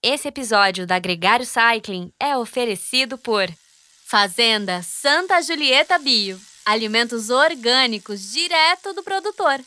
Esse episódio da Gregário Cycling é oferecido por Fazenda Santa Julieta Bio. Alimentos orgânicos direto do produtor.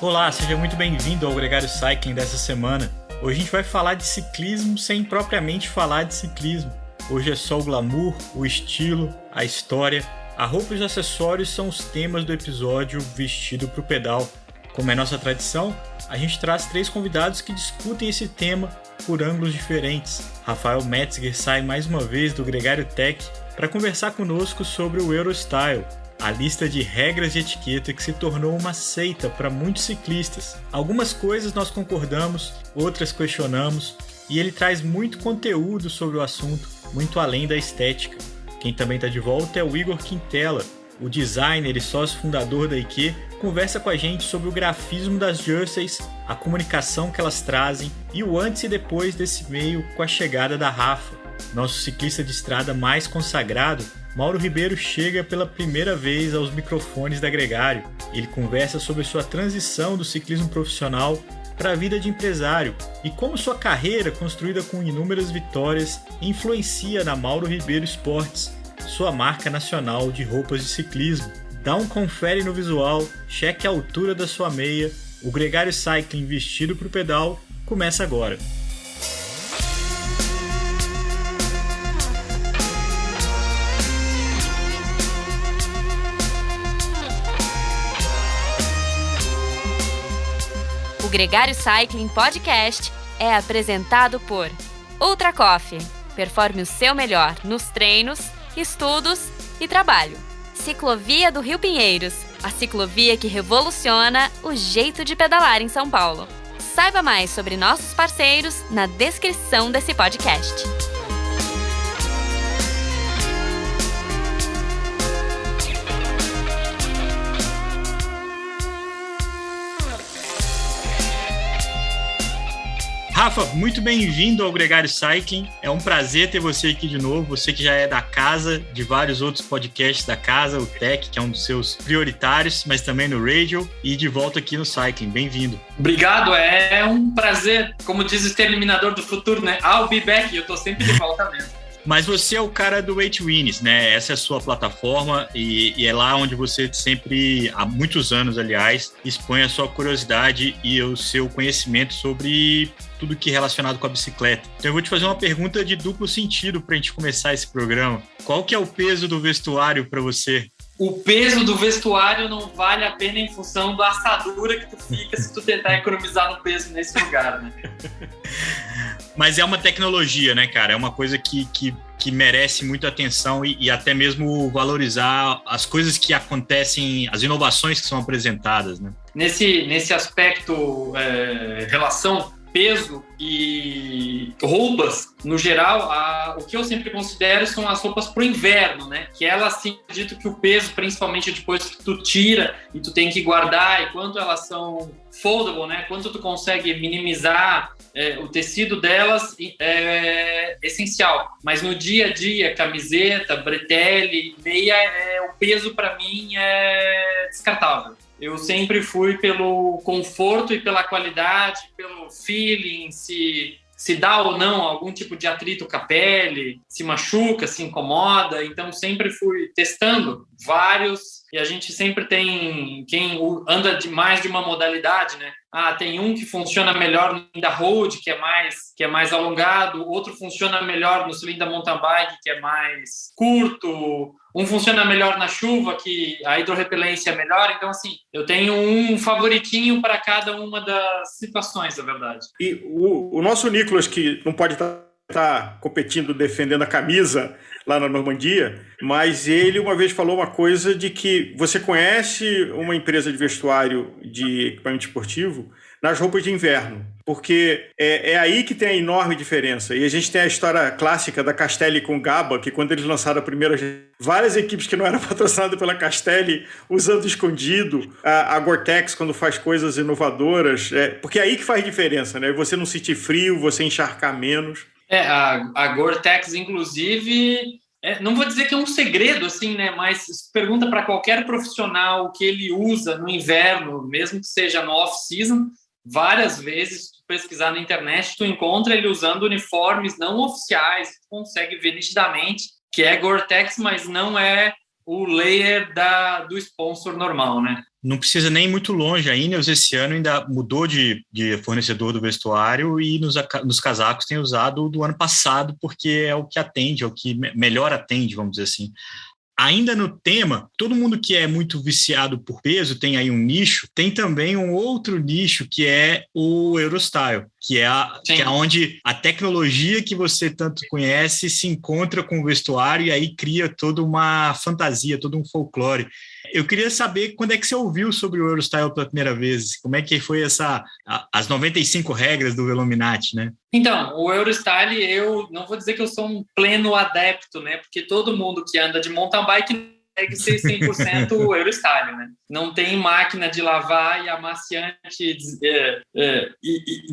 Olá, seja muito bem-vindo ao Gregário Cycling dessa semana. Hoje a gente vai falar de ciclismo sem propriamente falar de ciclismo. Hoje é só o glamour, o estilo, a história. A roupa e os acessórios são os temas do episódio Vestido pro Pedal. Como é nossa tradição, a gente traz 3 convidados que discutem esse tema por ângulos diferentes. Rafael Metzger sai mais uma vez do Gregário Tech para conversar conosco sobre o Eurostyle, a lista de regras de etiqueta que se tornou uma seita para muitos ciclistas. Algumas coisas nós concordamos, outras questionamos, e ele traz muito conteúdo sobre o assunto, muito além da estética. Quem também está de volta é o Igor Quintela, o designer e sócio fundador da IQ, conversa com a gente sobre o grafismo das jerseys, a comunicação que elas trazem e o antes e depois desse meio com a chegada da Rafa. Nosso ciclista de estrada mais consagrado, Mauro Ribeiro, chega pela primeira vez aos microfones da Gregário. Ele conversa sobre sua transição do ciclismo profissional para a vida de empresário e como sua carreira, construída com inúmeras vitórias, influencia na Mauro Ribeiro Esportes, sua marca nacional de roupas de ciclismo. Dá um confere no visual, cheque a altura da sua meia. O Gregário Cycling Vestido pro Pedal começa agora. O Gregário Cycling Podcast é apresentado por Ultra Coffee. Performe o seu melhor nos treinos, estudos e trabalho. Ciclovia do Rio Pinheiros, a ciclovia que revoluciona o jeito de pedalar em São Paulo. Saiba mais sobre nossos parceiros na descrição desse podcast. Rafa, muito bem-vindo ao Gregário Cycling. É um prazer ter você aqui de novo. Você que já é da casa, de vários outros podcasts da casa, o Tech, que é um dos seus prioritários, mas também no Radio, e de volta aqui no Cycling. Bem-vindo. Obrigado, é um prazer. Como diz o Exterminador do Futuro, né? I'll be back, eu tô sempre de volta mesmo. Mas você é o cara do Weight Winners, né? Essa é a sua plataforma e é lá onde você sempre, há muitos anos, aliás, expõe a sua curiosidade e o seu conhecimento sobre tudo que é relacionado com a bicicleta. Então eu vou te fazer uma pergunta de duplo sentido para a gente começar esse programa. Qual que é o peso do vestuário para você? O peso do vestuário não vale a pena em função da assadura que tu fica se tu tentar economizar no peso nesse lugar, né? Mas é uma tecnologia, né, cara? É uma coisa que merece muita atenção e até mesmo valorizar as coisas que acontecem, as inovações que são apresentadas, né? Nesse aspecto, relação peso e roupas, no geral, o que eu sempre considero são as roupas para o inverno, né? Que elas, sim, acredito que o peso, principalmente depois que tu tira e tu tem que guardar, e quanto elas são foldable, né? Quanto tu consegue minimizar o tecido delas, é essencial. Mas no dia a dia, camiseta, bretelle, meia, o peso para mim é descartável. Eu sempre fui pelo conforto e pela qualidade, pelo feeling, se dá ou não algum tipo de atrito com a pele, se machuca, se incomoda. Então, sempre fui testando vários e a gente sempre tem quem anda de mais de uma modalidade, né? Tem um que funciona melhor no cilindro da road, que é mais alongado, outro funciona melhor no cilindro da mountain bike, que é mais curto, um funciona melhor na chuva, que a hidrorrepelência é melhor. Então, assim, eu tenho um favoritinho para cada uma das situações, na verdade. E o nosso Nicolas, que não pode estar competindo, defendendo a camisa lá na Normandia, mas ele uma vez falou uma coisa de que você conhece uma empresa de vestuário de equipamento esportivo nas roupas de inverno, porque é aí que tem a enorme diferença. E a gente tem a história clássica da Castelli com Gaba, que quando eles lançaram a primeira, várias equipes que não eram patrocinadas pela Castelli usando escondido, a Gore-Tex quando faz coisas inovadoras, porque é aí que faz diferença, né? Você não sentir frio, você encharcar menos. A Gore-Tex, inclusive, não vou dizer que é um segredo, assim, né? Mas pergunta para qualquer profissional o que ele usa no inverno, mesmo que seja no off-season, várias vezes, se tu pesquisar na internet, tu encontra ele usando uniformes não oficiais, tu consegue ver nitidamente que é Gore-Tex, mas não é o layer do sponsor normal, né? Não precisa nem ir muito longe. A Ineos esse ano ainda mudou de fornecedor do vestuário e nos casacos tem usado do ano passado, porque é o que atende, é o que melhor atende, vamos dizer assim. Ainda no tema, todo mundo que é muito viciado por peso tem aí um nicho, tem também um outro nicho que é o Eurostyle, que é onde a tecnologia que você tanto conhece se encontra com o vestuário e aí cria toda uma fantasia, todo um folclore. Eu queria saber quando é que você ouviu sobre o Eurostyle pela primeira vez, como é que foi as 95 regras do Velominati, né? Então, o Eurostyle, eu não vou dizer que eu sou um pleno adepto, né? Porque todo mundo que anda de mountain bike não consegue ser 100% Eurostyle, né? Não tem máquina de lavar e amaciante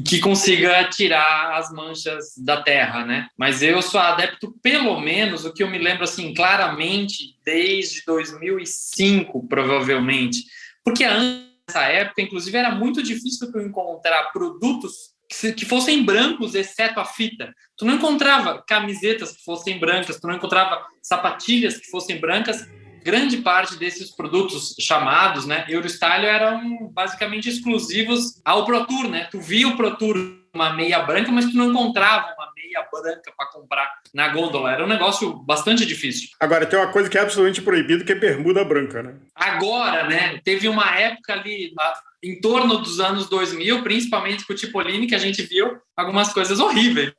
que consiga tirar as manchas da terra, né? Mas eu sou adepto, pelo menos, o que eu me lembro, assim, claramente, desde 2005, provavelmente. Porque antes dessa época, inclusive, era muito difícil tu encontrar produtos que fossem brancos, exceto a fita. Tu não encontrava camisetas que fossem brancas, tu não encontrava sapatilhas que fossem brancas. Grande parte desses produtos chamados, né, Eurostyle eram basicamente exclusivos ao Pro Tour, né? Tu via o Pro Tour uma meia branca, mas tu não encontrava uma meia branca para comprar na gôndola. Era um negócio bastante difícil. Agora, tem uma coisa que é absolutamente proibida, que é bermuda branca, né? Agora, né, teve uma época ali em torno dos anos 2000, principalmente com o Cipollini, que a gente viu algumas coisas horríveis.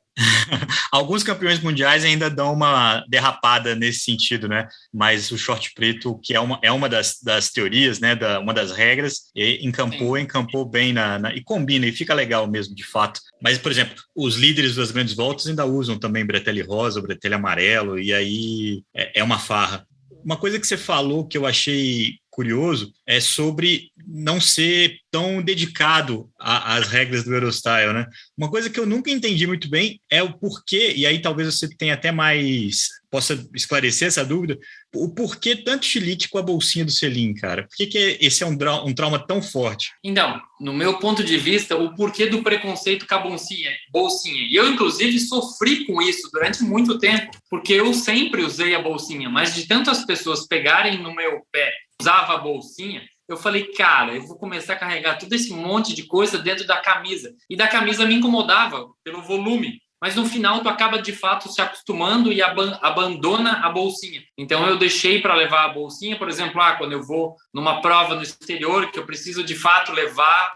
Alguns campeões mundiais ainda dão uma derrapada nesse sentido, né? Mas o short preto, que é uma das teorias, né? Uma das regras, encampou bem e combina, e fica legal mesmo, de fato. Mas, por exemplo, os líderes das grandes voltas ainda usam também bretelle rosa, bretelle amarelo, e aí é uma farra. Uma coisa que você falou que eu achei curioso é sobre não ser tão dedicado às regras do Eurostyle, né? Uma coisa que eu nunca entendi muito bem é o porquê, e aí talvez você tenha até possa esclarecer essa dúvida, o porquê tanto chilique com a bolsinha do selim, cara? Por que esse é um trauma tão forte? Então, no meu ponto de vista, o porquê do preconceito com a bolsinha. E eu, inclusive, sofri com isso durante muito tempo, porque eu sempre usei a bolsinha, mas de tantas pessoas pegarem no meu pé, usava a bolsinha, eu falei, cara, eu vou começar a carregar todo esse monte de coisa dentro da camisa. E da camisa me incomodava pelo volume. Mas no final tu acaba de fato se acostumando e abandona a bolsinha. Então eu deixei para levar a bolsinha, por exemplo, quando eu vou numa prova no exterior que eu preciso de fato levar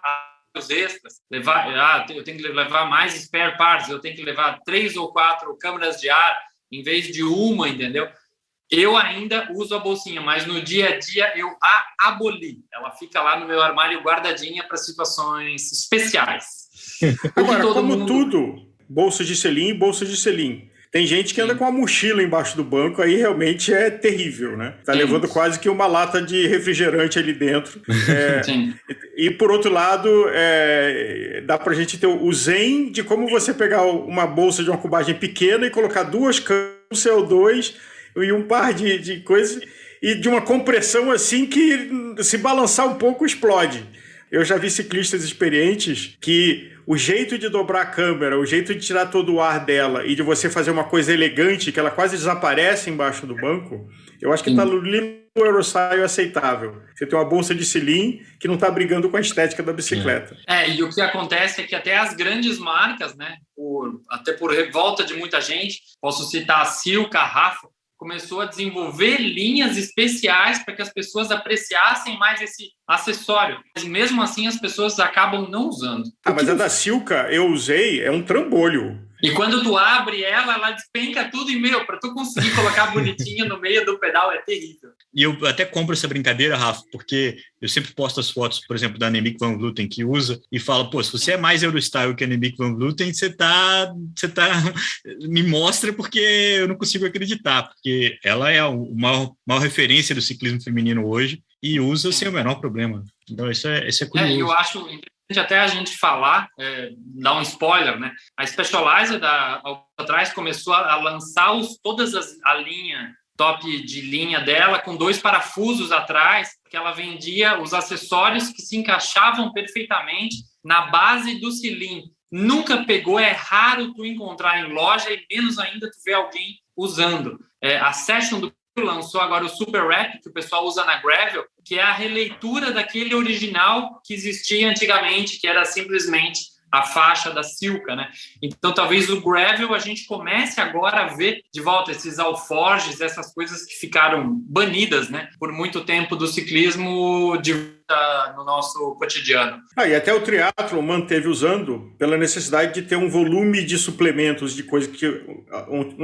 os extras, eu tenho que levar mais spare parts, eu tenho que levar 3 ou 4 câmeras de ar em vez de uma, entendeu? Eu ainda uso a bolsinha, mas no dia a dia eu a aboli. Ela fica lá no meu armário guardadinha para situações especiais. Agora, como tudo, bolsa de selim e bolsa de selim. Tem gente que anda com a mochila embaixo do banco, aí realmente é terrível, né? Tá levando quase que uma lata de refrigerante ali dentro. E por outro lado, dá pra gente ter o zen de como você pegar uma bolsa de uma cubagem pequena e colocar 2 câmeras, CO2 e um par de coisas, e de uma compressão assim que se balançar um pouco explode. Eu já vi ciclistas experientes que o jeito de dobrar a câmera, o jeito de tirar todo o ar dela e de você fazer uma coisa elegante, que ela quase desaparece embaixo do banco, eu acho que está no limite do Eurostyle aceitável. Você tem uma bolsa de selim que não está brigando com a estética da bicicleta. E o que acontece é que até as grandes marcas, né, até por revolta de muita gente, posso citar a Silca, a Rafa, começou a desenvolver linhas especiais para que as pessoas apreciassem mais esse acessório. Mas mesmo assim as pessoas acabam não usando. Mas a da Silca eu usei, é um trambolho. E quando tu abre ela despenca tudo e, para tu conseguir colocar bonitinha no meio do pedal é terrível. E eu até compro essa brincadeira, Rafa, porque eu sempre posto as fotos, por exemplo, da Annemiek van Vleuten que usa e falo, se você é mais Eurostyle que a Annemiek van Vleuten, você tá me mostra, porque eu não consigo acreditar, porque ela é a maior referência do ciclismo feminino hoje e usa sem o menor problema. Então isso é curioso. Eu acho até a gente falar, dar um spoiler, né? A Specialized, atrás, começou a lançar a linha, top de linha dela, com 2 parafusos atrás, que ela vendia os acessórios que se encaixavam perfeitamente na base do cilindro. Nunca pegou, é raro tu encontrar em loja e menos ainda tu ver alguém usando. A Session do lançou agora o Super Rap, que o pessoal usa na Gravel, que é a releitura daquele original que existia antigamente, que era simplesmente a faixa da Silca, né? Então, talvez o Gravel a gente comece agora a ver de volta esses alforges, essas coisas que ficaram banidas, né, por muito tempo do ciclismo no nosso cotidiano. E até o triatlon manteve usando pela necessidade de ter um volume de suplementos, de coisa que um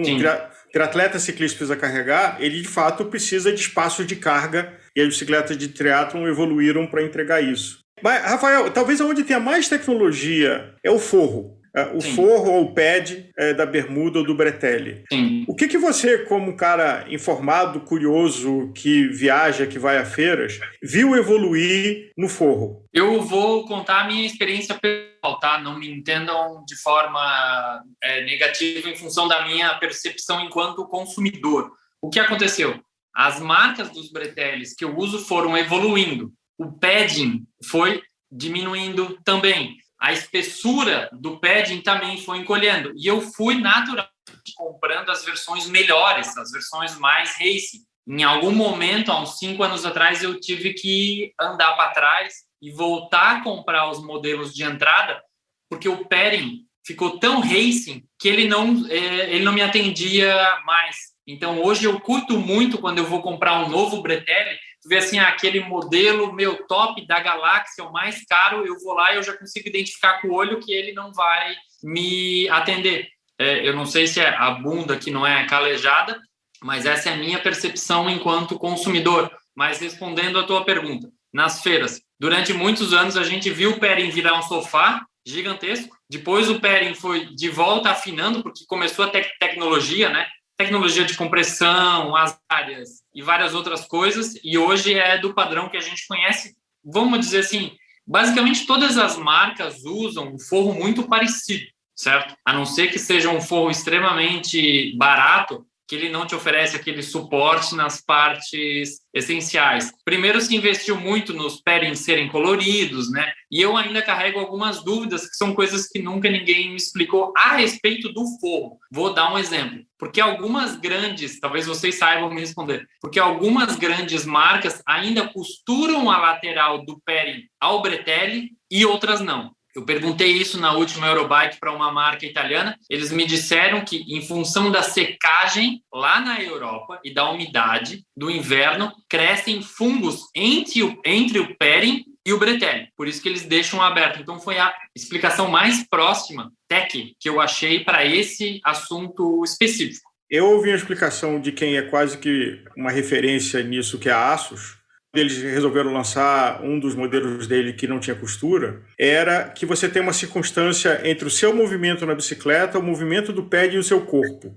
triatleta ciclista precisa carregar, ele de fato precisa de espaços de carga, e as bicicletas de triatlon evoluíram para entregar isso. Mas, Rafael, talvez onde tenha mais tecnologia é o forro. O forro ou o pad da bermuda ou do bretelle. Sim. O que você, como um cara informado, curioso, que viaja, que vai a feiras, viu evoluir no forro? Eu vou contar a minha experiência pessoal, tá? Não me entendam de forma negativa em função da minha percepção enquanto consumidor. O que aconteceu? As marcas dos bretelles que eu uso foram evoluindo. O padding foi diminuindo também. A espessura do padding também foi encolhendo. E eu fui naturalmente comprando as versões melhores, as versões mais racing. Em algum momento, há uns 5 anos atrás, eu tive que andar para trás e voltar a comprar os modelos de entrada, porque o padding ficou tão racing que ele não me atendia mais. Então, hoje eu curto muito quando eu vou comprar um novo bretelle, tu vê assim, aquele modelo meu top da galáxia, o mais caro, eu vou lá e eu já consigo identificar com o olho que ele não vai me atender. Eu não sei se é a bunda que não é calejada, mas essa é a minha percepção enquanto consumidor. Mas respondendo a tua pergunta, nas feiras, durante muitos anos a gente viu o padding virar um sofá gigantesco, depois o padding foi de volta afinando, porque começou a tecnologia, né? Tecnologia de compressão, as áreas e várias outras coisas, e hoje é do padrão que a gente conhece, vamos dizer assim, basicamente todas as marcas usam um forro muito parecido, certo? A não ser que seja um forro extremamente barato, que ele não te oferece aquele suporte nas partes essenciais. Primeiro se investiu muito nos paddings serem coloridos, né? E eu ainda carrego algumas dúvidas, que são coisas que nunca ninguém me explicou a respeito do forro. Vou dar um exemplo. Porque algumas grandes, talvez vocês saibam me responder, porque algumas grandes marcas ainda costuram a lateral do padding ao bretelle e outras não. Eu perguntei isso na última Eurobike para uma marca italiana. Eles me disseram que, em função da secagem lá na Europa e da umidade do inverno, crescem fungos entre o padding e o bretelle. Por isso que eles deixam aberto. Então, foi a explicação mais próxima, tech, que eu achei para esse assunto específico. Eu ouvi a explicação de quem é quase que uma referência nisso, que é a Asus. Eles resolveram lançar um dos modelos dele que não tinha costura, era que você tem uma circunstância entre o seu movimento na bicicleta, o movimento do pé e o seu corpo.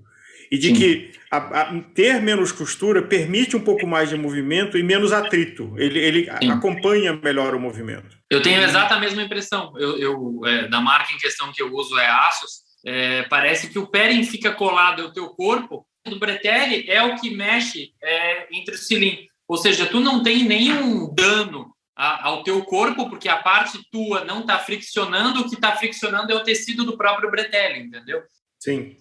E de que ter menos costura permite um pouco mais de movimento e menos atrito. Ele acompanha melhor o movimento. Eu tenho exatamente a mesma impressão. Da marca em questão que eu uso é a Asus. Parece que o padding fica colado ao teu corpo. O bretelle é o que mexe entre os cilindros. Ou seja, tu não tem nenhum dano ao teu corpo, porque a parte tua não está friccionando, o que está friccionando é o tecido do próprio bretelle, entendeu? Sim.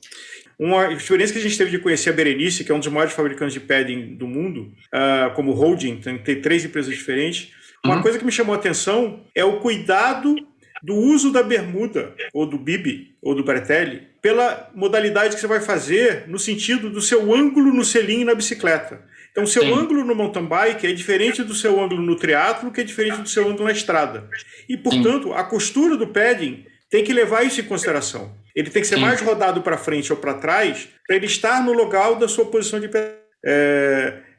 Uma experiência que a gente teve de conhecer a Berenice, que é um dos maiores fabricantes de padding do mundo, como holding, tem 3 empresas diferentes. Uma coisa que me chamou a atenção é o cuidado do uso da bermuda, ou do bib, ou do bretelle, pela modalidade que você vai fazer no sentido do seu ângulo no selim e na bicicleta. Então, o seu ângulo no mountain bike é diferente do seu ângulo no triatlo, que é diferente do seu ângulo na estrada. E, portanto, a costura do padding tem que levar isso em consideração. Ele tem que ser mais rodado para frente ou para trás para ele estar no local da sua posição de pé.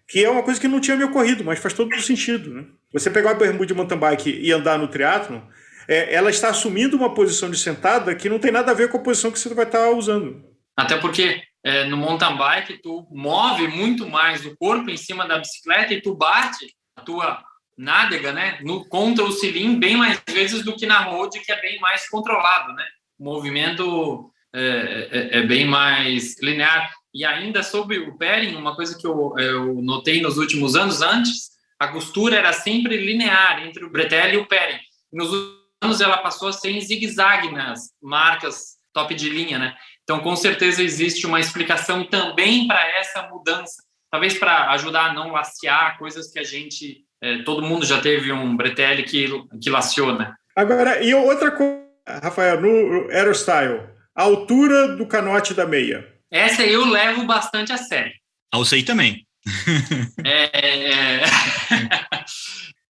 Que é uma coisa que não tinha me ocorrido, mas faz todo sentido, né? Você pegar a bermuda de mountain bike e andar no triatlon, ela está assumindo uma posição de sentada que não tem nada a ver com a posição que você vai estar usando. Até porque no mountain bike tu move muito mais o corpo em cima da bicicleta e tu bate a tua nádega, né, contra o selim bem mais vezes do que na road, que é bem mais controlado, né? O movimento é bem mais linear. E ainda sobre o pairing, uma coisa que eu notei nos últimos anos, antes, a costura era sempre linear entre o bretelle e o pairing. Nos últimos anos ela passou a ser em zigue-zague nas marcas top de linha, né? Então, com certeza, existe uma explicação também para essa mudança. Talvez para ajudar a não lacear coisas que a gente... todo mundo já teve um bretelle que laceou, né? Agora, e outra coisa, Rafael, no Aerostyle, a altura do canote da meia. Essa eu levo bastante a sério. Eu sei também.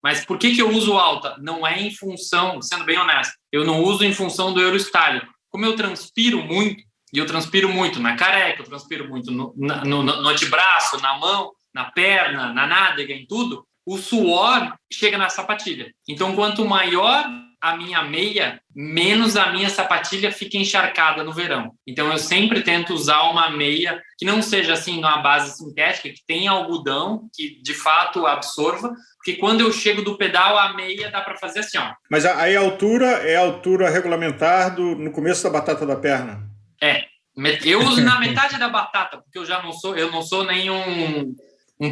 Mas por que eu uso alta? Não é em função, sendo bem honesto, eu não uso em função do Aerostyle. Como eu transpiro muito, e eu transpiro muito na careca, eu transpiro muito no antebraço, na mão, na perna, na nádega, em tudo, o suor chega na sapatilha. Então, quanto maior a minha meia, menos a minha sapatilha fica encharcada no verão. Então, eu sempre tento usar uma meia que não seja assim numa base sintética, que tenha algodão, que de fato absorva, porque quando eu chego do pedal, a meia dá para fazer assim, ó. Mas aí a altura é a altura regulamentar no começo da batata da perna? Eu uso na metade da batata, porque eu não sou nenhum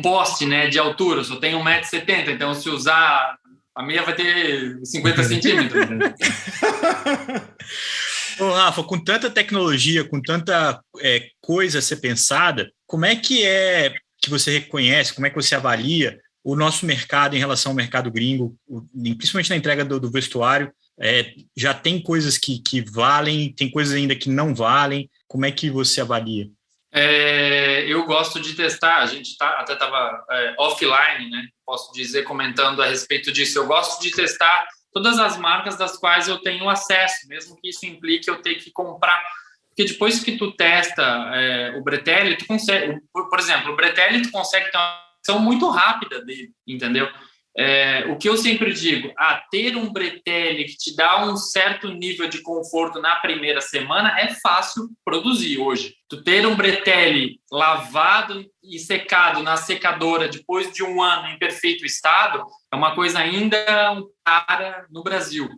poste, né, de altura, eu só tenho 1,70 m, então se usar a meia vai ter 50 centímetros. Né? Ô, Rafa, com tanta tecnologia, com tanta coisa a ser pensada, como é que você reconhece, como é que você avalia o nosso mercado em relação ao mercado gringo, principalmente na entrega do vestuário? Já tem coisas que valem, tem coisas ainda que não valem. Como é que você avalia? Eu gosto de testar, a gente até estava offline, né? Posso dizer, comentando a respeito disso. Eu gosto de testar todas as marcas das quais eu tenho acesso, mesmo que isso implique eu ter que comprar. Porque depois que tu testa o bretelle, tu consegue... Por exemplo, o bretelle tu consegue ter uma ação muito rápida dele, entendeu? O que eu sempre digo, ter um bretelle que te dá um certo nível de conforto na primeira semana é fácil produzir hoje. Tu ter um bretelle lavado e secado na secadora depois de um ano em perfeito estado é uma coisa ainda cara no Brasil.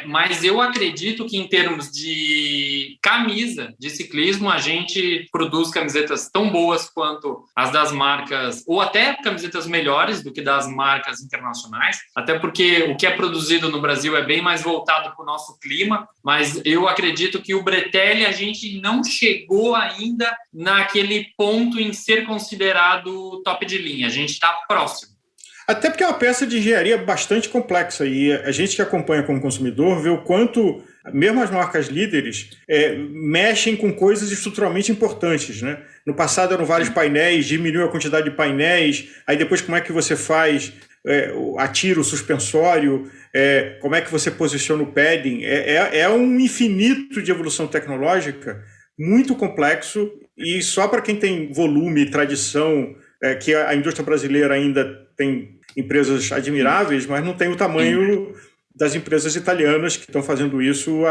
Mas eu acredito que em termos de camisa de ciclismo a gente produz camisetas tão boas quanto as das marcas, ou até camisetas melhores do que das marcas internacionais, até porque o que é produzido no Brasil é bem mais voltado para o nosso clima, mas eu acredito que o bretelle a gente não chegou ainda naquele ponto em ser considerado top de linha, a gente está próximo. Até porque é uma peça de engenharia bastante complexa e a gente que acompanha como consumidor vê o quanto, mesmo as marcas líderes, mexem com coisas estruturalmente importantes, né? No passado eram vários painéis, diminuiu a quantidade de painéis, aí depois como é que você faz, atira o suspensório, como é que você posiciona o padding, é um infinito de evolução tecnológica muito complexo e só para quem tem volume e tradição, que a indústria brasileira ainda tem empresas admiráveis, mas não tem o tamanho das empresas italianas que estão fazendo isso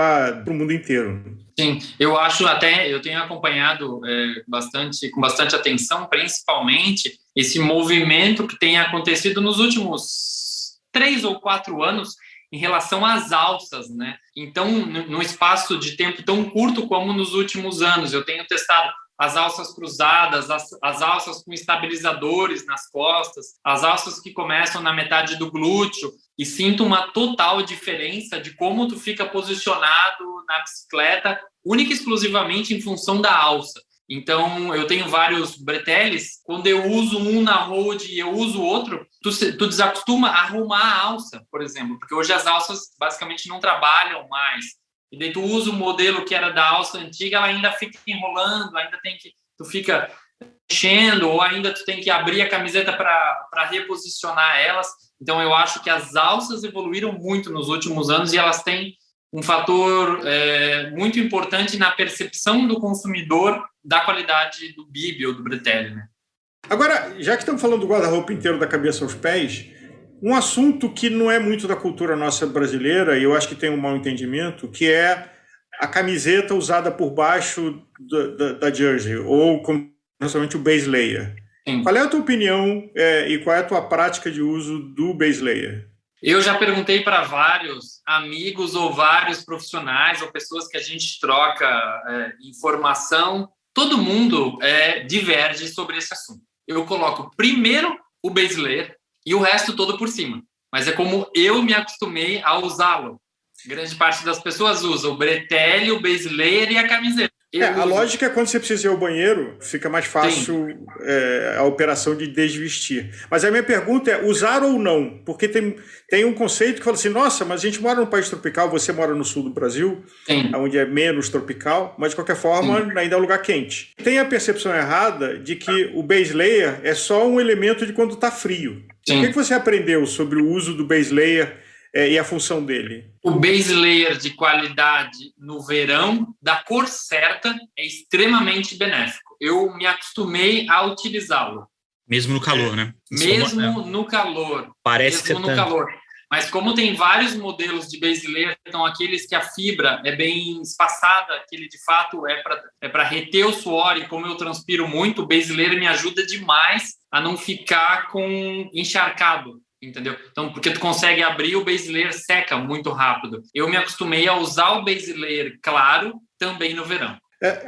para o mundo inteiro. Sim, eu acho até, eu tenho acompanhado com bastante atenção, principalmente esse movimento que tem acontecido nos últimos 3 ou 4 anos em relação às alças, né? Então, num espaço de tempo tão curto como nos últimos anos, eu tenho testado as alças cruzadas, as alças com estabilizadores nas costas, as alças que começam na metade do glúteo, e sinto uma total diferença de como tu fica posicionado na bicicleta, única e exclusivamente em função da alça. Então, eu tenho vários bretelles, quando eu uso um na road e eu uso outro, tu desacostuma a arrumar a alça, por exemplo, porque hoje as alças basicamente não trabalham mais. E daí tu usa o modelo que era da alça antiga, ela ainda fica enrolando, tu fica mexendo, ou ainda tu tem que abrir a camiseta para reposicionar elas. Então eu acho que as alças evoluíram muito nos últimos anos e elas têm um fator muito importante na percepção do consumidor da qualidade do bib ou do bretelle, né? Agora, já que estamos falando do guarda-roupa inteiro da cabeça aos pés, um assunto que não é muito da cultura nossa brasileira, e eu acho que tem um mau entendimento, que é a camiseta usada por baixo da jersey, ou principalmente o base layer. Sim. Qual é a tua opinião e qual é a tua prática de uso do base layer? Eu já perguntei para vários amigos ou vários profissionais ou pessoas que a gente troca informação. Todo mundo diverge sobre esse assunto. Eu coloco primeiro o base layer e o resto todo por cima. Mas é como eu me acostumei a usá-lo. Grande parte das pessoas usa o bretelle, o base layer e a camiseta. A lógica é quando você precisa ir ao banheiro, fica mais fácil a operação de desvestir. Mas a minha pergunta é usar ou não? Porque tem um conceito que fala assim, nossa, mas a gente mora num país tropical, você mora no sul do Brasil, onde é menos tropical, mas de qualquer forma ainda é um lugar quente. Tem a percepção errada de que o base layer é só um elemento de quando está frio. O que você aprendeu sobre o uso do base layer e a função dele? O base layer de qualidade no verão, da cor certa, é extremamente benéfico. Eu me acostumei a utilizá-lo. Mesmo no calor, né? Mesmo no calor. Parece mesmo no calor. Mas como tem vários modelos de base layer, então aqueles que a fibra é bem espaçada, aquele de fato é para reter o suor, e como eu transpiro muito, o base layer me ajuda demais a não ficar encharcado. Entendeu? Então, porque tu consegue abrir, o base layer seca muito rápido. Eu me acostumei a usar o base layer claro também no verão.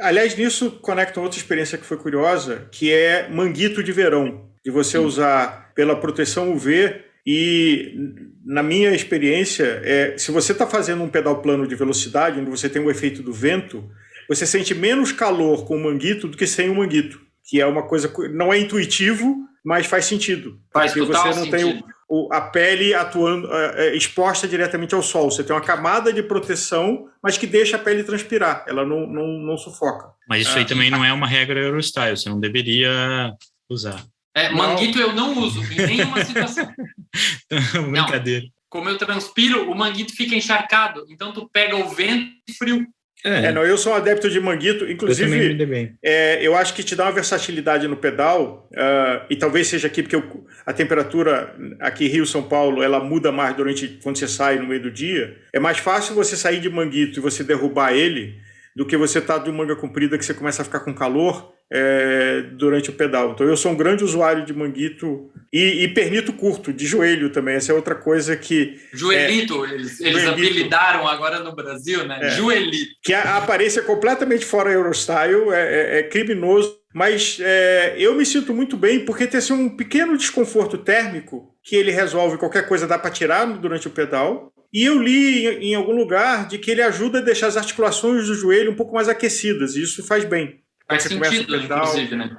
Aliás, nisso conecta outra experiência que foi curiosa, que é manguito de verão, de você usar pela proteção UV. E na minha experiência, se você está fazendo um pedal plano de velocidade, onde você tem o efeito do vento, você sente menos calor com o manguito do que sem o manguito, que é uma coisa, não é intuitivo, mas faz sentido. Faz porque total você não sentido. tem a pele atuando exposta diretamente ao sol. Você tem uma camada de proteção, mas que deixa a pele transpirar. Ela não sufoca. Mas isso aí também não é uma regra Eurostyle. Você não deveria usar. Manguito eu não uso em nenhuma situação. Brincadeira. Não. Como eu transpiro, o manguito fica encharcado. Então tu pega o vento e frio. Eu sou um adepto de manguito, inclusive eu acho que te dá uma versatilidade no pedal, e talvez seja aqui porque a temperatura aqui em Rio, São Paulo, ela muda mais quando você sai no meio do dia. É mais fácil você sair de manguito e você derrubar ele do que você estar de manga comprida, que você começa a ficar com calor durante o pedal. Então eu sou um grande usuário de manguito e pernito curto, de joelho também. Essa é outra coisa que... Joelito, eles apelidaram agora no Brasil, né? Joelito. Que a aparência é completamente fora Eurostyle, é criminoso, mas eu me sinto muito bem porque tem assim, um pequeno desconforto térmico que ele resolve, qualquer coisa dá para tirar durante o pedal. E eu li em algum lugar de que ele ajuda a deixar as articulações do joelho um pouco mais aquecidas, e isso faz bem. Faz sentido, inclusive, né?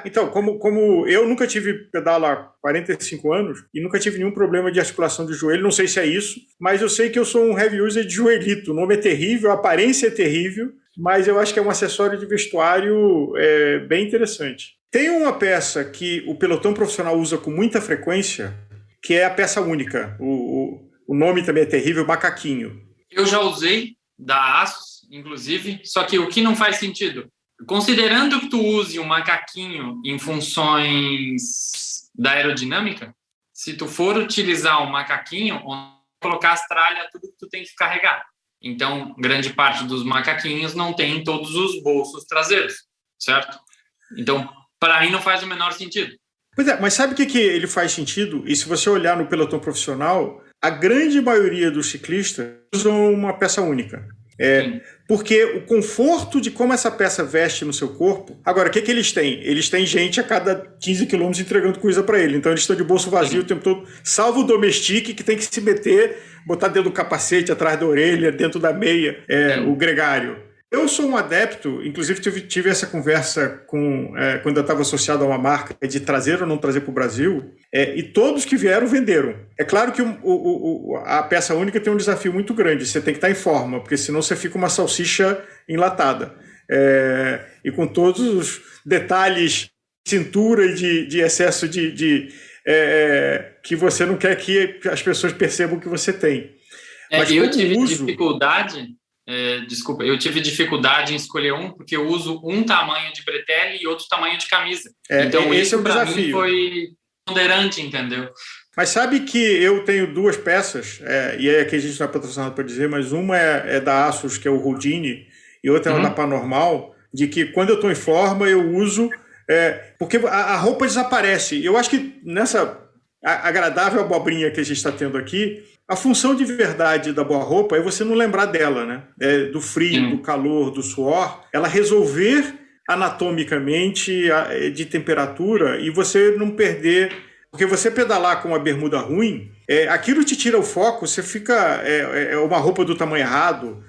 Então, como eu nunca tive pedal há 45 anos e nunca tive nenhum problema de articulação do joelho, não sei se é isso, mas eu sei que eu sou um heavy user de joelhito. O nome é terrível, a aparência é terrível, mas eu acho que é um acessório de vestuário bem interessante. Tem uma peça que o pelotão profissional usa com muita frequência, que é a peça única. O nome também é terrível, macaquinho. Eu já usei, da Asus, inclusive, só que o que não faz sentido? Considerando que tu use um macaquinho em funções da aerodinâmica, se tu for utilizar um macaquinho, colocar as tralhas, tudo que tu tem que carregar. Então, grande parte dos macaquinhos não tem todos os bolsos traseiros, certo? Então, para mim não faz o menor sentido. Pois é, mas sabe o que ele faz sentido? E se você olhar no pelotão profissional, a grande maioria dos ciclistas usam uma peça única. Porque o conforto de como essa peça veste no seu corpo... Agora, o que eles têm? Eles têm gente a cada 15 quilômetros entregando coisa para ele. Então, eles estão de bolso vazio o tempo todo, salvo o domestique, que tem que se meter, botar dentro do capacete, atrás da orelha, dentro da meia, o gregário. Eu sou um adepto, inclusive tive essa conversa quando eu estava associado a uma marca de trazer ou não trazer para o Brasil, e todos que vieram venderam. É claro que a peça única tem um desafio muito grande, você tem que estar em forma, porque senão você fica uma salsicha enlatada. E com todos os detalhes, cintura e de excesso que você não quer que as pessoas percebam que você tem. Mas eu tive dificuldade... Desculpa, eu tive dificuldade em escolher porque eu uso um tamanho de bretelle e outro tamanho de camisa. Então isso para mim foi ponderante, entendeu? Mas sabe que eu tenho duas peças, e aí aqui a gente não é patrocinado para dizer, mas uma é da Asus, que é o Houdini, e outra é da Panormal, de que quando eu estou em forma eu uso Porque a roupa desaparece. Eu acho que nessa agradável abobrinha que a gente está tendo aqui, a função de verdade da boa roupa é você não lembrar dela, né? Do frio, do calor, do suor, ela resolver anatomicamente de temperatura e você não perder. Porque você pedalar com uma bermuda ruim, aquilo te tira o foco, você fica. Uma roupa do tamanho errado.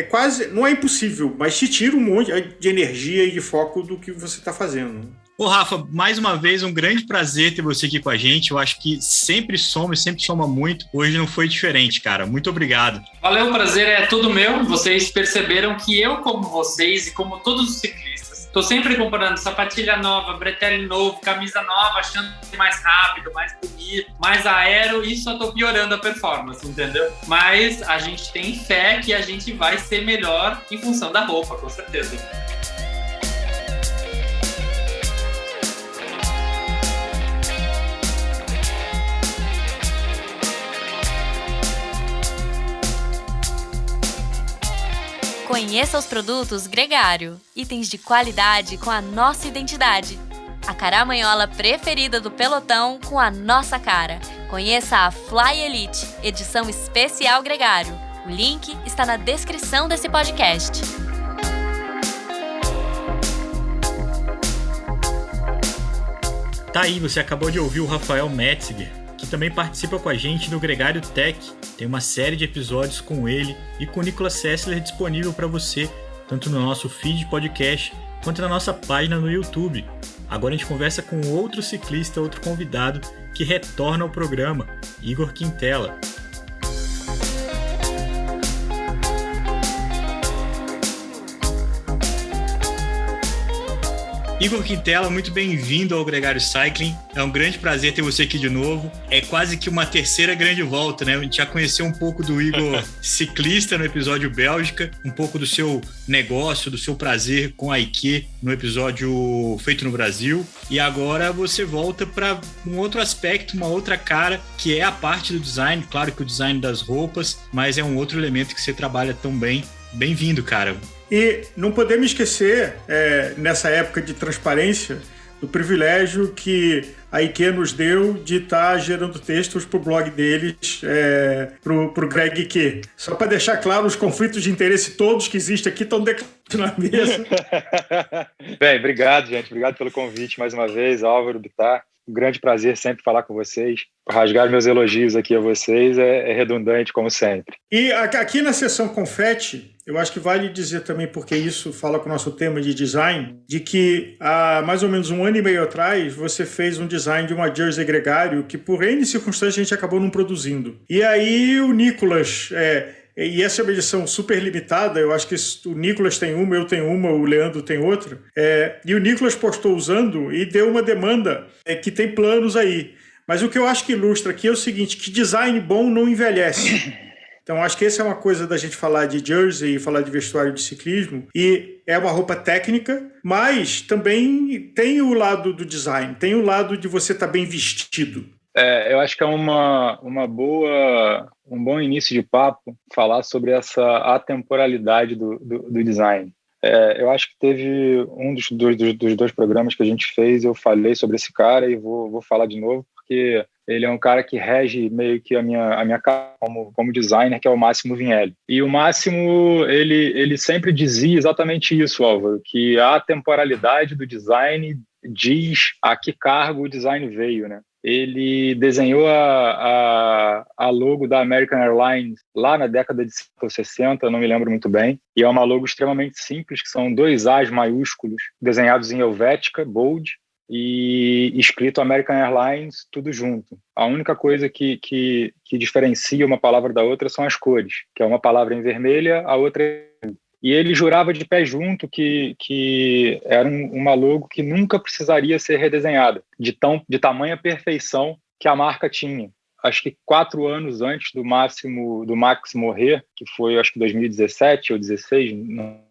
Quase. Não é impossível, mas te tira um monte de energia e de foco do que você está fazendo. Ô, Rafa, mais uma vez, um grande prazer ter você aqui com a gente. Eu acho que sempre soma muito. Hoje não foi diferente, cara. Muito obrigado. Valeu, o prazer é todo meu. Vocês perceberam que eu, como vocês e como todos os ciclistas, estou sempre comprando sapatilha nova, bretelle novo, camisa nova, achando que é mais rápido, mais bonito, mais aero, e só estou piorando a performance, entendeu? Mas a gente tem fé que a gente vai ser melhor em função da roupa, com certeza. Conheça os produtos Gregário, itens de qualidade com a nossa identidade. A caramanhola preferida do pelotão com a nossa cara. Conheça a Fly Elite, edição especial Gregário. O link está na descrição desse podcast. Tá aí, você acabou de ouvir o Rafael Metziger, que também participa com a gente do Gregário Tech. Tem uma série de episódios com ele e com o Nicolas Sessler disponível para você, tanto no nosso feed de podcast quanto na nossa página no YouTube. Agora a gente conversa com outro ciclista, outro convidado que retorna ao programa, Igor Quintela. Igor Quintela, muito bem-vindo ao Gregário Cycling. É um grande prazer ter você aqui de novo. É quase que uma terceira grande volta, né? A gente já conheceu um pouco do Igor ciclista no episódio Bélgica, um pouco do seu negócio, do seu prazer com a IKE no episódio feito no Brasil. E agora você volta para um outro aspecto, uma outra cara, que é a parte do design. Claro que o design das roupas, mas é um outro elemento que você trabalha tão bem. Bem-vindo, cara. E não podemos esquecer, nessa época de transparência, do privilégio que a IKE nos deu de estar gerando textos para o blog deles, para o Greg IKE. Só para deixar claro, os conflitos de interesse todos que existem aqui estão declarados na mesa. Bem, obrigado, gente. Obrigado pelo convite mais uma vez, Álvaro, Bittar. Um grande prazer sempre falar com vocês. Rasgar meus elogios aqui a vocês é redundante, como sempre. E aqui na seção confete, eu acho que vale dizer também, porque isso fala com o nosso tema de design, de que há mais ou menos 1 ano e meio atrás, você fez um design de uma jersey Gregário que por N circunstâncias a gente acabou não produzindo. E aí o Nicolas... E essa é uma edição super limitada, eu acho que o Nicolas tem uma, eu tenho uma, o Leandro tem outra. E o Nicolas postou usando e deu uma demanda que tem planos aí. Mas o que eu acho que ilustra aqui é o seguinte, que design bom não envelhece. Então acho que essa é uma coisa da gente falar de jersey e falar de vestuário de ciclismo. E é uma roupa técnica, mas também tem o lado do design, tem o lado de você estar bem vestido. Eu acho que é um bom início de papo falar sobre essa atemporalidade do design. Eu acho que teve um dos 2 programas que a gente fez, eu falei sobre esse cara e vou falar de novo, porque ele é um cara que rege meio que a minha cara como designer, que é o Máximo Vinelli. E o Máximo, ele sempre dizia exatamente isso, Álvaro, que a atemporalidade do design diz a que cargo o design veio, né? Ele desenhou a logo da American Airlines lá na década de 60, não me lembro muito bem, e é uma logo extremamente simples, que são 2 A's maiúsculos desenhados em helvética, bold, e escrito American Airlines, tudo junto. A única coisa que diferencia uma palavra da outra são as cores, que é uma palavra em vermelha, a outra em... E ele jurava de pé junto que era uma logo que nunca precisaria ser redesenhada, de tamanha perfeição que a marca tinha. Acho que 4 anos antes do Max morrer, que foi acho que 2017 ou 2016,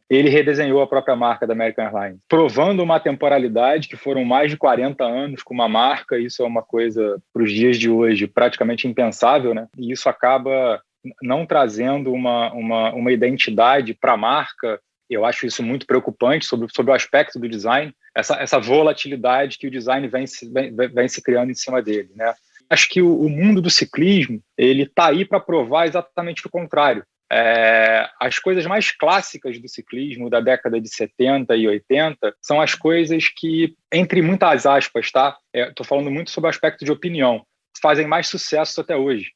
ele redesenhou a própria marca da American Airlines, provando uma temporalidade que foram mais de 40 anos com uma marca. Isso é uma coisa, para os dias de hoje, praticamente impensável, né? E isso acaba não trazendo uma identidade para a marca. Eu acho isso muito preocupante sobre o aspecto do design. essa volatilidade que o design vem se criando em cima dele, né? Acho que o mundo do ciclismo ele está aí para provar exatamente o contrário. As coisas mais clássicas do ciclismo da década de 70 e 80 são as coisas que, entre muitas aspas, tá? Estou falando muito sobre o aspecto de opinião, fazem mais sucesso até hoje.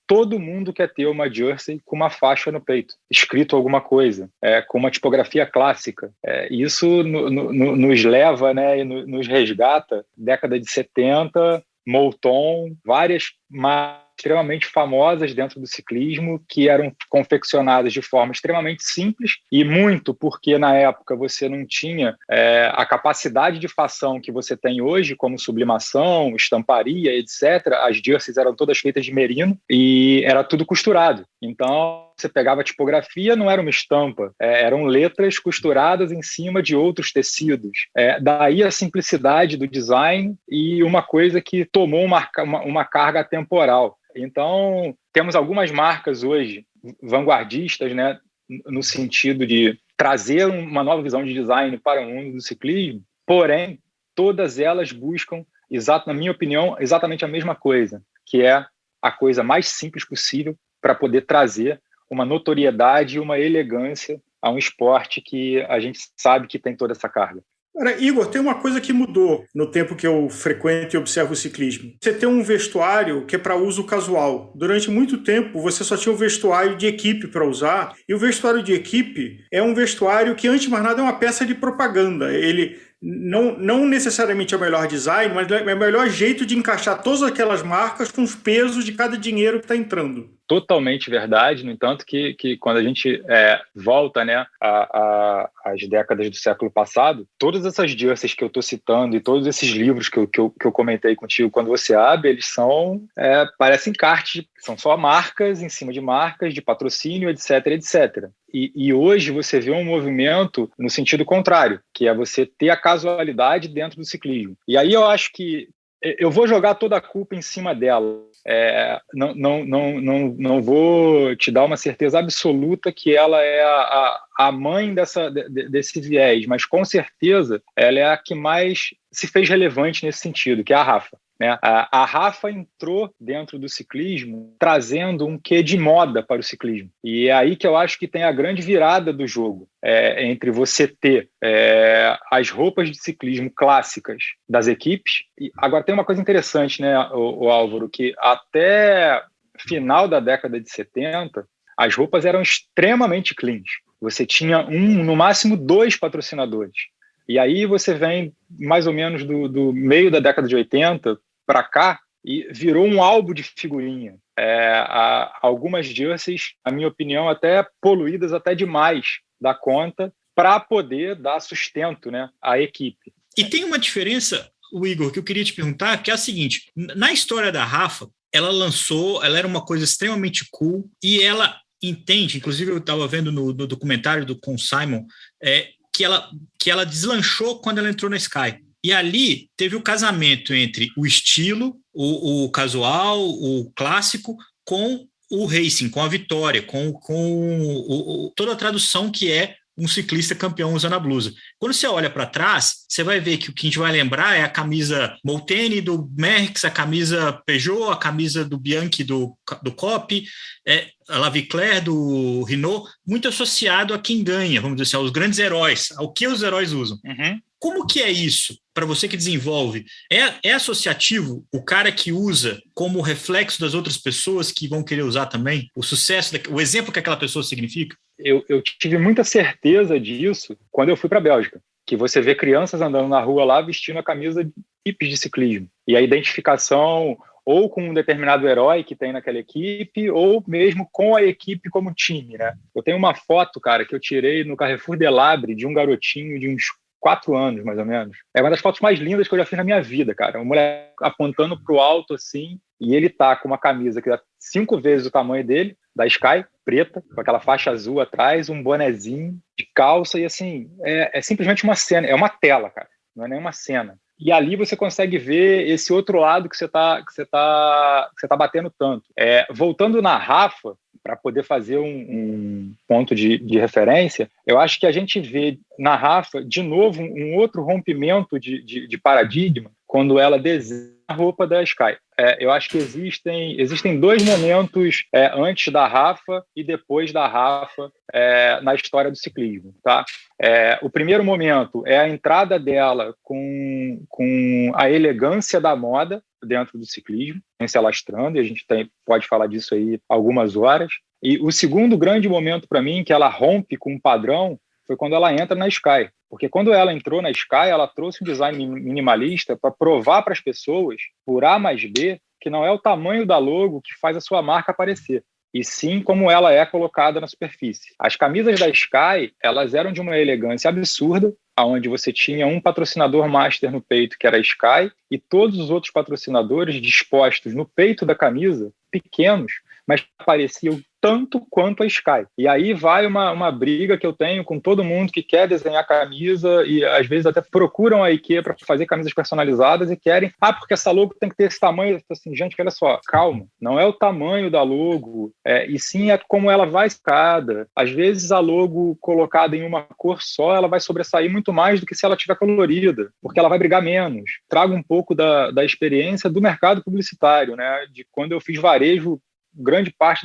Todo mundo quer ter uma jersey com uma faixa no peito, escrito alguma coisa, com uma tipografia clássica. Isso nos leva, né, e nos resgata, década de 70, Molton, várias marcas extremamente famosas dentro do ciclismo, que eram confeccionadas de forma extremamente simples, e muito porque na época você não tinha a capacidade de fação que você tem hoje, como sublimação, estamparia, etc. As jerseys eram todas feitas de merino e era tudo costurado. Então, você pegava a tipografia, não era uma estampa, eram letras costuradas em cima de outros tecidos. Daí a simplicidade do design e uma coisa que tomou uma carga temporal. Então, temos algumas marcas hoje vanguardistas, né, no sentido de trazer uma nova visão de design para o mundo do ciclismo, porém, todas elas buscam, na minha opinião, exatamente a mesma coisa, que é a coisa mais simples possível para poder trazer uma notoriedade e uma elegância a um esporte que a gente sabe que tem toda essa carga. Cara, Igor, tem uma coisa que mudou no tempo que eu frequento e observo o ciclismo. Você tem um vestuário que é para uso casual. Durante muito tempo, você só tinha o vestuário de equipe para usar, e o vestuário de equipe é um vestuário que, antes de mais nada, é uma peça de propaganda. Ele não necessariamente é o melhor design, mas é o melhor jeito de encaixar todas aquelas marcas com os pesos de cada dinheiro que está entrando. Totalmente verdade, no entanto que quando a gente volta, né, às décadas do século passado, todas essas jerseys que eu estou citando e todos esses livros que eu comentei contigo, quando você abre, eles parecem cards, são só marcas em cima de marcas, de patrocínio, etc, etc. E hoje você vê um movimento no sentido contrário, que é você ter a casualidade dentro do ciclismo. E aí eu acho que eu vou jogar toda a culpa em cima dela. Não vou te dar uma certeza absoluta que ela é a mãe desse viés, mas com certeza ela é a que mais se fez relevante nesse sentido, que é a Rapha. Né? A Rapha entrou dentro do ciclismo trazendo um quê de moda para o ciclismo. E é aí que eu acho que tem a grande virada do jogo, entre você ter as roupas de ciclismo clássicas das equipes. E agora tem uma coisa interessante, né, o Álvaro, que até final da década de 70, as roupas eram extremamente cleans. Você tinha no máximo 2 patrocinadores. E aí você vem mais ou menos do meio da década de 80 para cá e virou um álbum de figurinha. Algumas jerseys, na minha opinião, até poluídas até demais da conta para poder dar sustento, né, à equipe. E tem uma diferença, Igor, que eu queria te perguntar, que é a seguinte: na história da Rapha, ela era uma coisa extremamente cool e ela entende, inclusive eu estava vendo no documentário do Con Simon, que ela deslanchou quando ela entrou na Sky. E ali teve o casamento entre o estilo, o casual, o clássico, com o racing, com a vitória, com toda a tradução que é um ciclista campeão usando a blusa. Quando você olha para trás, você vai ver que o que a gente vai lembrar é a camisa Molteni do Merckx, a camisa Peugeot, a camisa do Bianchi do Coppi, a La Viclair do Renault, muito associado a quem ganha, vamos dizer assim, aos grandes heróis, ao que os heróis usam. Uhum. Como que é isso, para você que desenvolve? É associativo o cara que usa como reflexo das outras pessoas que vão querer usar também? O sucesso, o exemplo que aquela pessoa significa? Eu tive muita certeza disso quando eu fui para a Bélgica, que você vê crianças andando na rua lá vestindo a camisa de equipes de ciclismo. E a identificação ou com um determinado herói que tem naquela equipe, ou mesmo com a equipe como time, né? Eu tenho uma foto, cara, que eu tirei no Carrefour de Labre de um garotinho de uns 4 anos, mais ou menos. É uma das fotos mais lindas que eu já fiz na minha vida, cara. Uma mulher apontando pro alto, assim, e ele tá com uma camisa que é 5 vezes o tamanho dele, da Sky, preta, com aquela faixa azul atrás, um bonezinho de calça, e assim, é simplesmente uma cena, é uma tela, cara, não é nem uma cena. E ali você consegue ver esse outro lado que você tá batendo tanto. Voltando na Rafa, para poder fazer um ponto de referência, eu acho que a gente vê na Rafa, de novo, um outro rompimento de paradigma quando ela desenha a roupa da Sky. Eu acho que existem dois momentos antes da Rafa e depois da Rafa na história do ciclismo. Tá? O primeiro momento é a entrada dela com a elegância da moda dentro do ciclismo, se alastrando, e a gente pode falar disso aí algumas horas. E o segundo grande momento para mim, que ela rompe com um padrão, foi quando ela entra na Sky. Porque quando ela entrou na Sky, ela trouxe um design minimalista para provar para as pessoas, por A mais B, que não é o tamanho da logo que faz a sua marca aparecer, e sim como ela é colocada na superfície. As camisas da Sky, elas eram de uma elegância absurda, onde você tinha um patrocinador master no peito, que era a Sky, e todos os outros patrocinadores dispostos no peito da camisa, pequenos, mas pareciam tanto quanto a Sky. E aí vai uma briga que eu tenho com todo mundo que quer desenhar camisa e às vezes até procuram a IKEA para fazer camisas personalizadas e querem, porque essa logo tem que ter esse tamanho. Assim, gente, olha só, calma, não é o tamanho da logo, e sim é como ela vai escada. Às vezes a logo colocada em uma cor só, ela vai sobressair muito mais do que se ela tiver colorida, porque ela vai brigar menos. Trago um pouco da experiência do mercado publicitário, né? De quando eu fiz varejo grande parte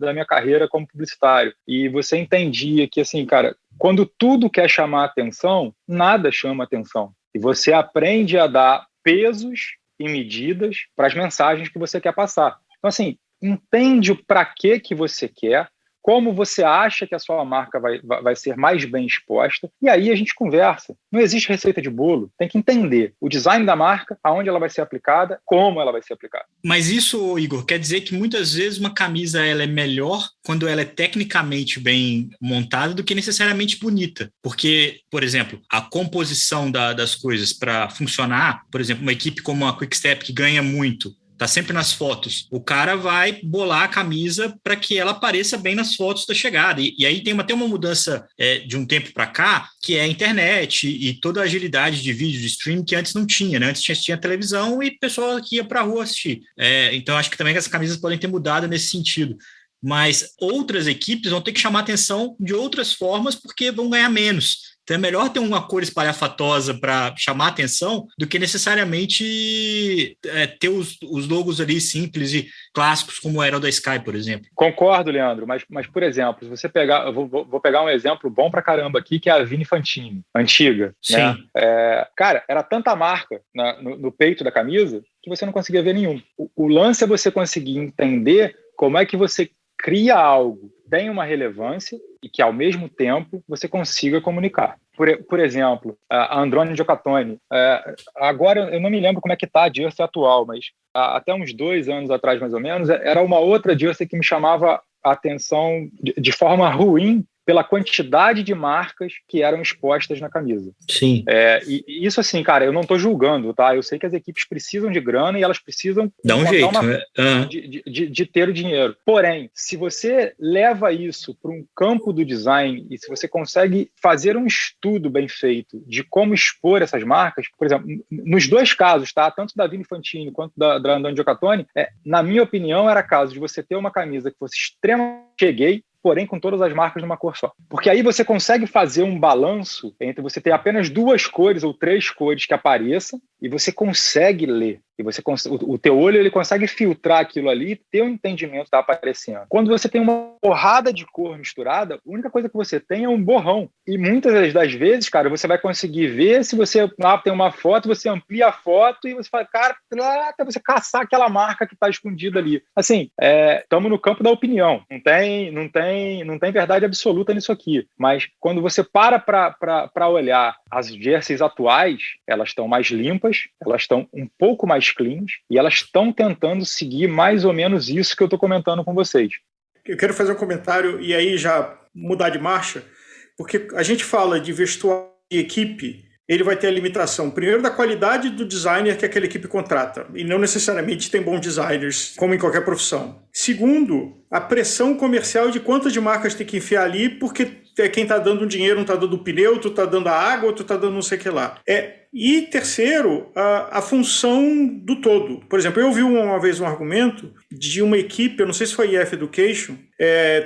da minha carreira como publicitário. E você entendia que, assim, cara, quando tudo quer chamar atenção, nada chama atenção. E você aprende a dar pesos e medidas para as mensagens que você quer passar. Então, assim, entende o para que você quer, como você acha que a sua marca vai ser mais bem exposta, e aí a gente conversa. Não existe receita de bolo, tem que entender o design da marca, aonde ela vai ser aplicada, como ela vai ser aplicada. Mas isso, Igor, quer dizer que muitas vezes uma camisa ela é melhor quando ela é tecnicamente bem montada do que necessariamente bonita. Porque, por exemplo, a composição das coisas para funcionar, por exemplo, uma equipe como a Quickstep que ganha muito, tá sempre nas fotos, o cara vai bolar a camisa para que ela apareça bem nas fotos da chegada. E aí tem até uma mudança de um tempo para cá, que é a internet e toda a agilidade de vídeo, de streaming, que antes não tinha, né? Antes tinha televisão e o pessoal que ia para a rua assistir. Então, acho que também essas camisas podem ter mudado nesse sentido. Mas outras equipes vão ter que chamar atenção de outras formas porque vão ganhar menos. Então é melhor ter uma cor espalhafatosa para chamar atenção do que necessariamente ter os logos ali simples e clássicos como era o da Sky, por exemplo. Concordo, Leandro, mas por exemplo, se você pegar, eu vou pegar um exemplo bom pra caramba aqui, que é a Vini Fantini, antiga. Sim. Né? Cara, era tanta marca no peito da camisa que você não conseguia ver nenhum. O lance é você conseguir entender como é que você cria algo, tem uma relevância e que, ao mesmo tempo, você consiga comunicar. Por exemplo, a Androni Giocattoni. Agora, eu não me lembro como é que está a jersey atual, mas até uns 2 anos atrás, mais ou menos, era uma outra jersey que me chamava a atenção de forma ruim pela quantidade de marcas que eram expostas na camisa. Sim. E isso, assim, cara, eu não estou julgando, tá? Eu sei que as equipes precisam de grana e elas precisam dar um jeito, né? de ter o dinheiro. Porém, se você leva isso para um campo do design e se você consegue fazer um estudo bem feito de como expor essas marcas, por exemplo, nos dois casos, tá? Tanto da Vini Fantini quanto da Androni Giocattoni, na minha opinião, era caso de você ter uma camisa que fosse extremamente cheguei, porém com todas as marcas numa cor só. Porque aí você consegue fazer um balanço entre você ter apenas 2 cores ou 3 cores que apareçam e você consegue ler. E o teu olho ele consegue filtrar aquilo ali e ter um entendimento que está aparecendo. Quando você tem uma porrada de cor misturada, a única coisa que você tem é um borrão. E muitas das vezes, cara, você vai conseguir ver se você tem uma foto, você amplia a foto e você fala, cara, até você caçar aquela marca que está escondida ali. Assim, estamos no campo da opinião. Não tem verdade absoluta nisso aqui. Mas quando você para olhar as jerseys atuais, elas estão mais limpas, elas estão um pouco mais cleans e elas estão tentando seguir mais ou menos isso que eu estou comentando com vocês. Eu quero fazer um comentário e aí já mudar de marcha, porque a gente fala de vestuário de equipe, ele vai ter a limitação, primeiro, da qualidade do designer que aquela equipe contrata, e não necessariamente tem bons designers, como em qualquer profissão. Segundo, a pressão comercial de quantas de marcas tem que enfiar ali, porque quem está dando dinheiro não está dando o pneu, tu está dando a água, tu está dando não sei o que lá. E terceiro, a função do todo. Por exemplo, eu ouvi uma vez um argumento de uma equipe, eu não sei se foi EF Education,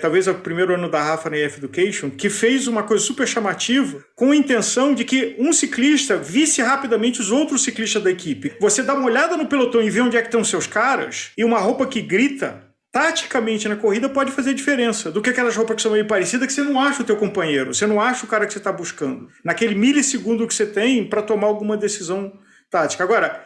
talvez é o primeiro ano da Rafa na EF Education, que fez uma coisa super chamativa com a intenção de que um ciclista visse rapidamente os outros ciclistas da equipe. Você dá uma olhada no pelotão e vê onde é que estão seus caras, e uma roupa que grita, taticamente na corrida pode fazer diferença do que aquelas roupas que são meio parecidas que você não acha o teu companheiro, você não acha o cara que você está buscando. Naquele milissegundo que você tem para tomar alguma decisão tática. Agora,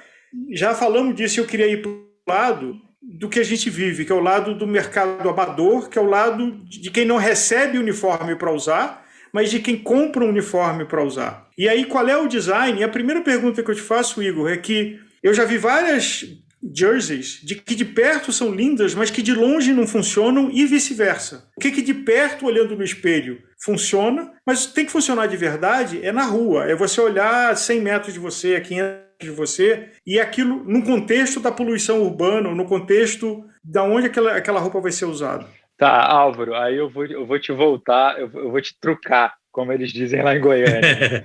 já falamos disso e eu queria ir para o lado do que a gente vive, que é o lado do mercado amador, que é o lado de quem não recebe uniforme para usar, mas de quem compra um uniforme para usar. E aí, qual é o design? E a primeira pergunta que eu te faço, Igor, é que eu já vi várias jerseys que de perto são lindas, mas que de longe não funcionam e vice-versa. O que de perto, olhando no espelho, funciona, mas tem que funcionar de verdade é na rua. É você olhar a 100 metros de você, a 500 de você, e aquilo no contexto da poluição urbana, no contexto de onde aquela roupa vai ser usada. Tá, Álvaro, aí eu vou te voltar, eu vou te trucar, como eles dizem lá em Goiânia.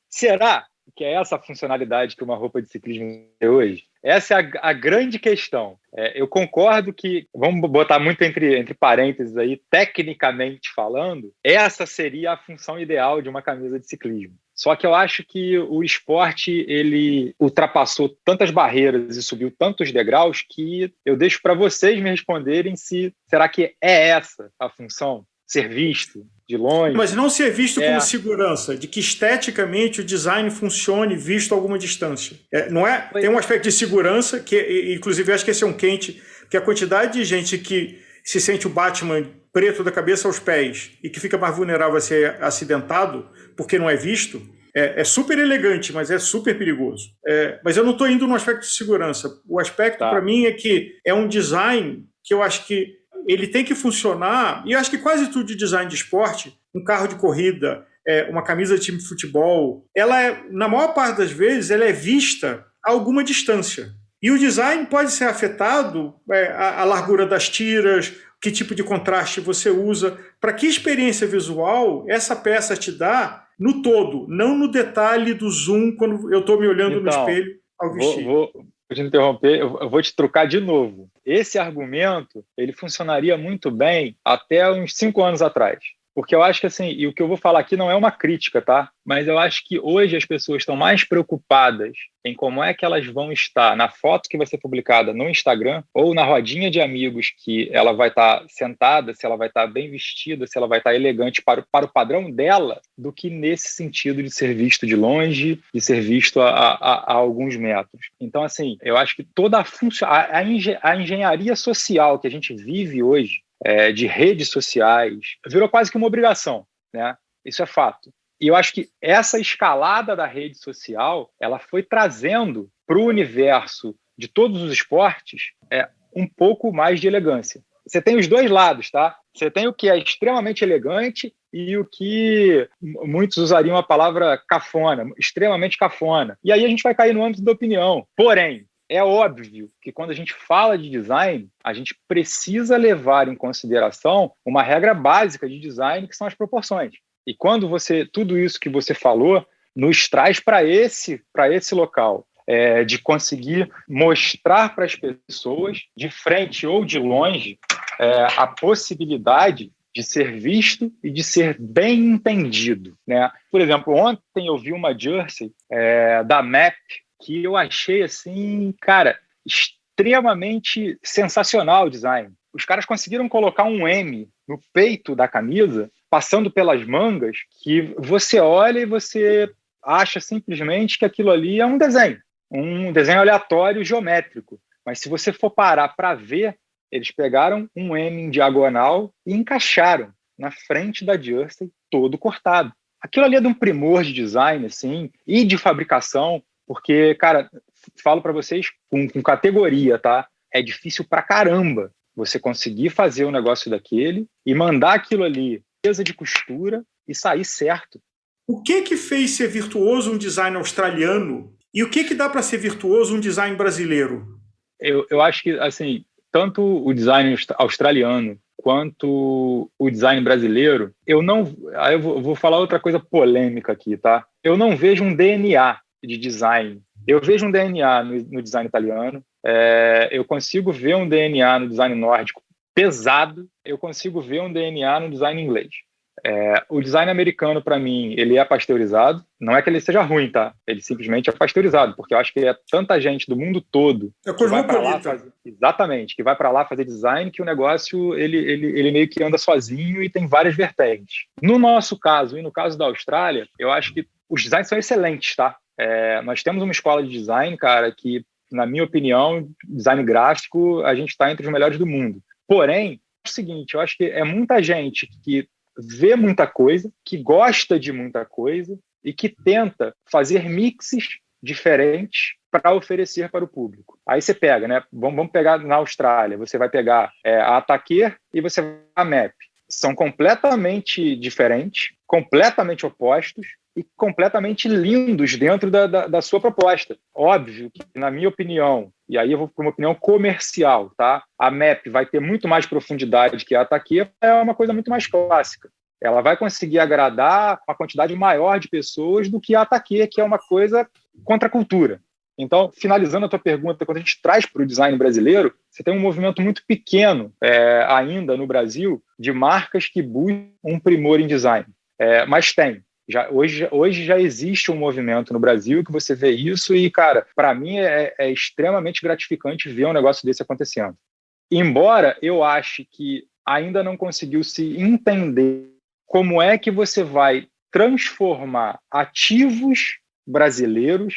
Será que é essa a funcionalidade que uma roupa de ciclismo tem hoje? Essa é a grande questão. Eu concordo que, vamos botar muito entre parênteses aí, tecnicamente falando, essa seria a função ideal de uma camisa de ciclismo. Só que eu acho que o esporte ele ultrapassou tantas barreiras e subiu tantos degraus que eu deixo para vocês me responderem se será que é essa a função? Ser visto de longe. Mas não ser visto como segurança, de que esteticamente o design funcione visto a alguma distância. Não é? Tem um aspecto de segurança, que inclusive acho que esse é um quente, que a quantidade de gente que se sente o Batman preto da cabeça aos pés e que fica mais vulnerável a ser acidentado porque não é visto, é super elegante, mas é super perigoso. Mas eu não estou indo no aspecto de segurança. O aspecto, para mim, é que é um design que eu acho que ele tem que funcionar, e eu acho que quase tudo de design de esporte, um carro de corrida, uma camisa de time de futebol, na maior parte das vezes, ela é vista a alguma distância. E o design pode ser afetado, a largura das tiras, que tipo de contraste você usa, para que experiência visual essa peça te dá no todo, não no detalhe do zoom, quando eu estou me olhando no espelho ao vestir. Vou te interromper, eu vou te trocar de novo. Esse argumento, ele funcionaria muito bem até uns 5 anos atrás. Porque eu acho que, assim, e o que eu vou falar aqui não é uma crítica, tá? Mas eu acho que hoje as pessoas estão mais preocupadas em como é que elas vão estar na foto que vai ser publicada no Instagram ou na rodinha de amigos que ela vai estar sentada, se ela vai estar bem vestida, se ela vai estar elegante para o padrão dela, do que nesse sentido de ser visto de longe, de ser visto a alguns metros. Então, assim, eu acho que toda a engenharia social que a gente vive hoje, de redes sociais, virou quase que uma obrigação, né? Isso é fato. E eu acho que essa escalada da rede social, ela foi trazendo para o universo de todos os esportes um pouco mais de elegância. Você tem os dois lados, tá? Você tem o que é extremamente elegante e o que muitos usariam a palavra cafona, extremamente cafona. E aí a gente vai cair no âmbito da opinião. Porém, é óbvio que quando a gente fala de design, a gente precisa levar em consideração uma regra básica de design, que são as proporções. E quando tudo isso que você falou nos traz para esse local, de conseguir mostrar para as pessoas, de frente ou de longe, a possibilidade de ser visto e de ser bem entendido, né? Por exemplo, ontem eu vi uma jersey da MAP, que eu achei, assim, cara, extremamente sensacional o design. Os caras conseguiram colocar um M no peito da camisa, passando pelas mangas, que você olha e você acha simplesmente que aquilo ali é um desenho aleatório, geométrico. Mas se você for parar para ver, eles pegaram um M em diagonal e encaixaram na frente da jersey, todo cortado. Aquilo ali é de um primor de design, assim, e de fabricação, porque, cara, falo para vocês com categoria, tá? É difícil pra caramba você conseguir fazer um negócio daquele e mandar aquilo ali, mesa de costura, e sair certo. O que fez ser virtuoso um design australiano e o que dá para ser virtuoso um design brasileiro? Eu acho que, assim, tanto o design australiano quanto o design brasileiro, eu vou falar outra coisa polêmica aqui, tá? Eu não vejo um DNA de design. Eu vejo um DNA no design italiano, eu consigo ver um DNA no design nórdico pesado, eu consigo ver um DNA no design inglês. O design americano, para mim, ele é pasteurizado. Não é que ele seja ruim, tá? Ele simplesmente é pasteurizado, porque eu acho que é tanta gente do mundo todo que vai para lá fazer, exatamente, que vai para lá fazer design, que o negócio ele meio que anda sozinho e tem várias vertentes. No nosso caso e no caso da Austrália, eu acho que os designs são excelentes, tá? Nós temos uma escola de design, cara, que, na minha opinião, design gráfico, a gente está entre os melhores do mundo. Porém, é o seguinte, eu acho que é muita gente que vê muita coisa, que gosta de muita coisa e que tenta fazer mixes diferentes para oferecer para o público. Aí você pega, né? Vamos pegar na Austrália, você vai pegar a Ataquer e você vai a MAP. São completamente diferentes, completamente opostos e completamente lindos dentro da sua proposta. Óbvio que, na minha opinião, e aí eu vou para uma opinião comercial, tá? A MAP vai ter muito mais profundidade que a Ataquer, é uma coisa muito mais clássica. Ela vai conseguir agradar uma quantidade maior de pessoas do que a Ataquer, que é uma coisa contra a cultura. Então, finalizando a tua pergunta, quando a gente traz para o design brasileiro, você tem um movimento muito pequeno ainda no Brasil de marcas que buscam um primor em design. Mas tem. Hoje já existe um movimento no Brasil que você vê isso e, cara, para mim é extremamente gratificante ver um negócio desse acontecendo. Embora eu ache que ainda não conseguiu se entender como é que você vai transformar ativos brasileiros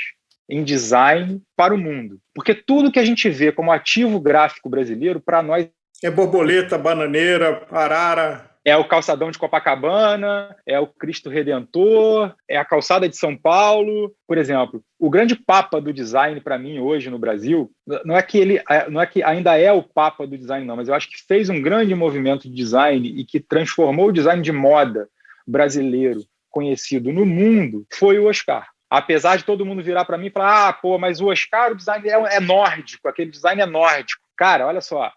em design para o mundo. Porque tudo que a gente vê como ativo gráfico brasileiro, para nós... É borboleta, bananeira, arara... É o calçadão de Copacabana, é o Cristo Redentor, é a calçada de São Paulo. Por exemplo, o grande papa do design para mim hoje no Brasil, não é que ainda é o papa do design não, mas eu acho que fez um grande movimento de design e que transformou o design de moda brasileiro conhecido no mundo, foi o Oscar. Apesar de todo mundo virar para mim e falar, mas o Oscar, o design é nórdico, aquele design é nórdico. Cara, olha só,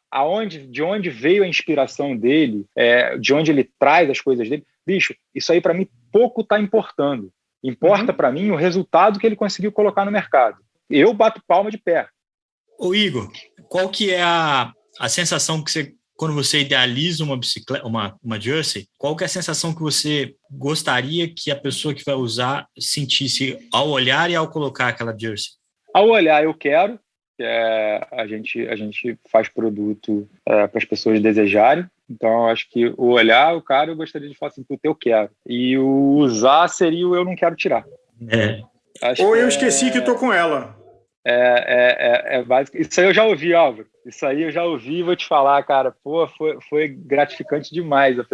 de onde veio a inspiração dele, de onde ele traz as coisas dele, bicho, isso aí para mim pouco está importando. Importa para mim o resultado que ele conseguiu colocar no mercado. Eu bato palma de pé. Ô Igor, qual que é a sensação que você, quando você idealiza uma bicicleta, uma jersey, qual que é a sensação que você gostaria que a pessoa que vai usar sentisse ao olhar e ao colocar aquela jersey? Ao olhar, eu quero. A gente faz produto para as pessoas desejarem. Então, acho que o olhar, o cara, eu gostaria de falar assim, puta, eu quero. E o usar seria o eu não quero tirar. Ou eu esqueci que estou com ela. É básico. Isso aí eu já ouvi, Álvaro. Isso aí eu já ouvi e vou te falar, cara, foi gratificante demais a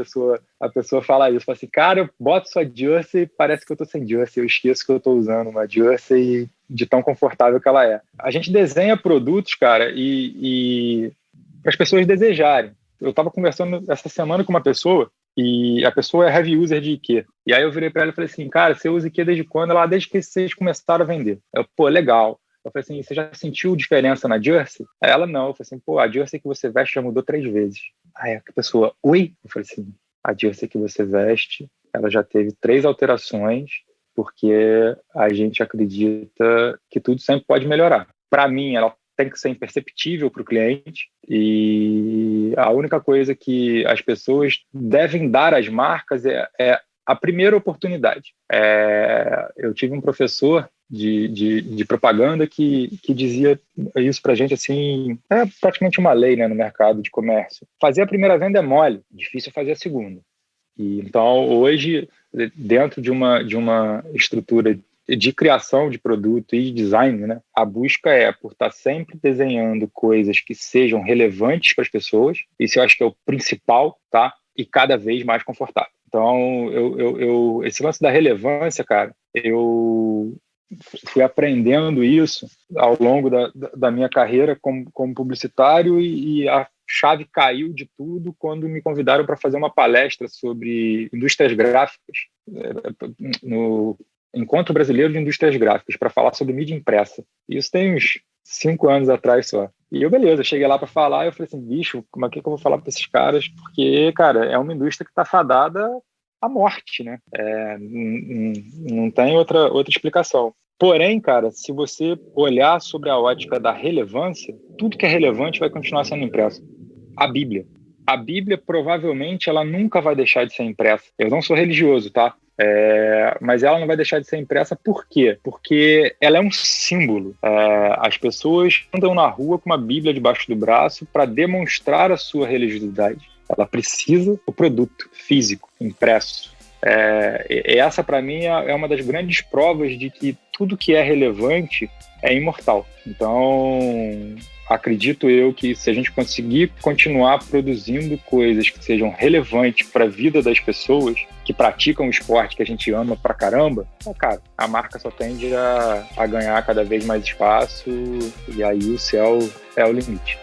pessoa falar isso. Fala assim, cara, eu boto sua jersey e parece que eu tô sem jersey, eu esqueço que eu tô usando uma jersey de tão confortável que ela é. A gente desenha produtos, cara, e para as pessoas desejarem. Eu tava conversando essa semana com uma pessoa e a pessoa é heavy user de IKEA. E aí eu virei para ela e falei assim, cara, você usa IKEA desde quando? Ela, desde que vocês começaram a vender. Legal. Eu falei assim, você já sentiu diferença na jersey? Aí ela, não. Eu falei assim, a jersey que você veste já mudou 3 vezes. Aí a pessoa, oi? Eu falei assim, a jersey que você veste, ela já teve 3 alterações, porque a gente acredita que tudo sempre pode melhorar. Para mim, ela tem que ser imperceptível para o cliente e a única coisa que as pessoas devem dar às marcas é a primeira oportunidade. Eu tive um professor de propaganda que dizia isso pra gente assim, é praticamente uma lei, né, no mercado de comércio. Fazer a primeira venda é mole, difícil fazer a segunda. E então hoje, dentro de uma estrutura de criação de produto e de design, né, a busca é por estar sempre desenhando coisas que sejam relevantes para as pessoas, isso eu acho que é o principal, tá? E cada vez mais confortável. Então, esse lance da relevância, cara, eu fui aprendendo isso ao longo da minha carreira como publicitário e a chave caiu de tudo quando me convidaram para fazer uma palestra sobre indústrias gráficas no Encontro Brasileiro de Indústrias Gráficas, para falar sobre mídia impressa. Isso tem uns 5 anos atrás só. E eu cheguei lá para falar e eu falei assim, bicho, como é que eu vou falar para esses caras? Porque, cara, é uma indústria que está fadada à morte, né? Não tem outra explicação. Porém, cara, se você olhar sobre a ótica da relevância, tudo que é relevante vai continuar sendo impresso. A Bíblia. A Bíblia, provavelmente, ela nunca vai deixar de ser impressa. Eu não sou religioso, tá? Mas ela não vai deixar de ser impressa por quê? Porque ela é um símbolo. As pessoas andam na rua com uma Bíblia debaixo do braço para demonstrar a sua religiosidade. Ela precisa do produto físico, impresso. Essa, para mim, é uma das grandes provas de que tudo que é relevante é imortal. Então, acredito eu que se a gente conseguir continuar produzindo coisas que sejam relevantes para a vida das pessoas que praticam o esporte que a gente ama pra caramba, cara, a marca só tende a ganhar cada vez mais espaço e aí o céu é o limite.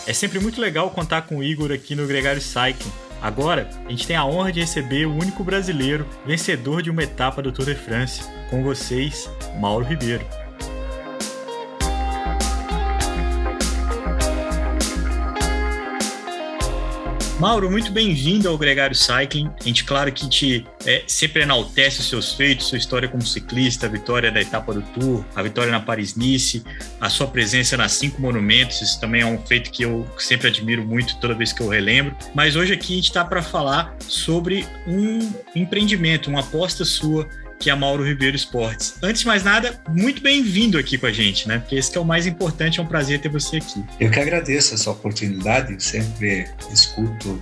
É sempre muito legal contar com o Igor aqui no Gregário Cycling. Agora, a gente tem a honra de receber o único brasileiro vencedor de uma etapa do Tour de France. Com vocês, Mauro Ribeiro. Mauro, muito bem-vindo ao Gregário Cycling. A gente, claro que sempre enaltece os seus feitos, sua história como ciclista, a vitória da etapa do Tour, a vitória na Paris-Nice, a sua presença nas 5 monumentos. Isso também é um feito que eu sempre admiro muito toda vez que eu relembro. Mas hoje aqui a gente está para falar sobre um empreendimento, uma aposta sua, que é a Mauro Ribeiro Esportes. Antes de mais nada, muito bem-vindo aqui com a gente, né? Porque esse que é o mais importante, é um prazer ter você aqui. Eu que agradeço essa oportunidade, eu sempre escuto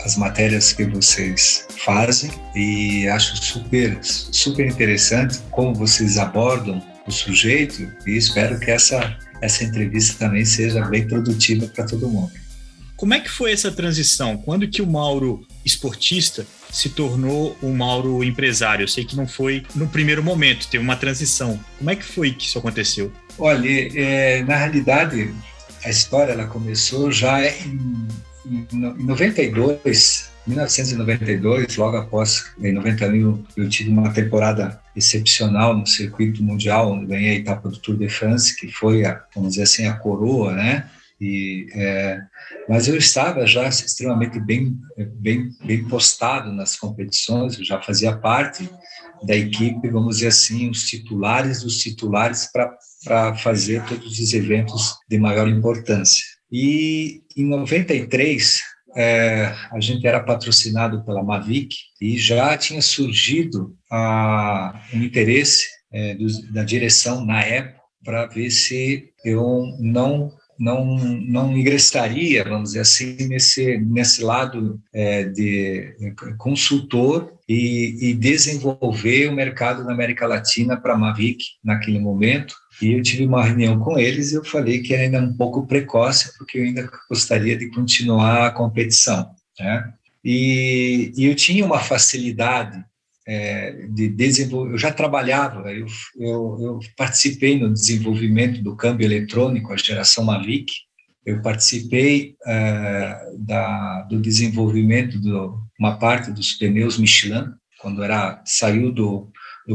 as matérias que vocês fazem e acho super interessante como vocês abordam o sujeito e espero que essa entrevista também seja bem produtiva para todo mundo. Como é que foi essa transição? Quando que o Mauro esportista se tornou o Mauro empresário? Eu sei que não foi no primeiro momento, teve uma transição. Como é que foi que isso aconteceu? Olha, na realidade, a história ela começou já em 1992, logo após, em 91, eu tive uma temporada excepcional no circuito mundial, onde ganhei a etapa do Tour de France, que foi, vamos dizer assim, a coroa, né? Mas eu estava já extremamente bem postado nas competições, eu já fazia parte da equipe, vamos dizer assim, os titulares dos titulares para fazer todos os eventos de maior importância. E em 93, a gente era patrocinado pela Mavic e já tinha surgido um interesse da direção na época para ver se eu não ingressaria, vamos dizer assim, nesse lado de consultor e desenvolver o mercado na América Latina para a Mavic naquele momento. E eu tive uma reunião com eles e eu falei que era ainda um pouco precoce, porque eu ainda gostaria de continuar a competição, né? E eu tinha uma facilidade de desenvolver. Eu já trabalhava, eu participei no desenvolvimento do câmbio eletrônico, a geração Mavic. Eu participei do desenvolvimento de uma parte dos pneus Michelin, quando saiu do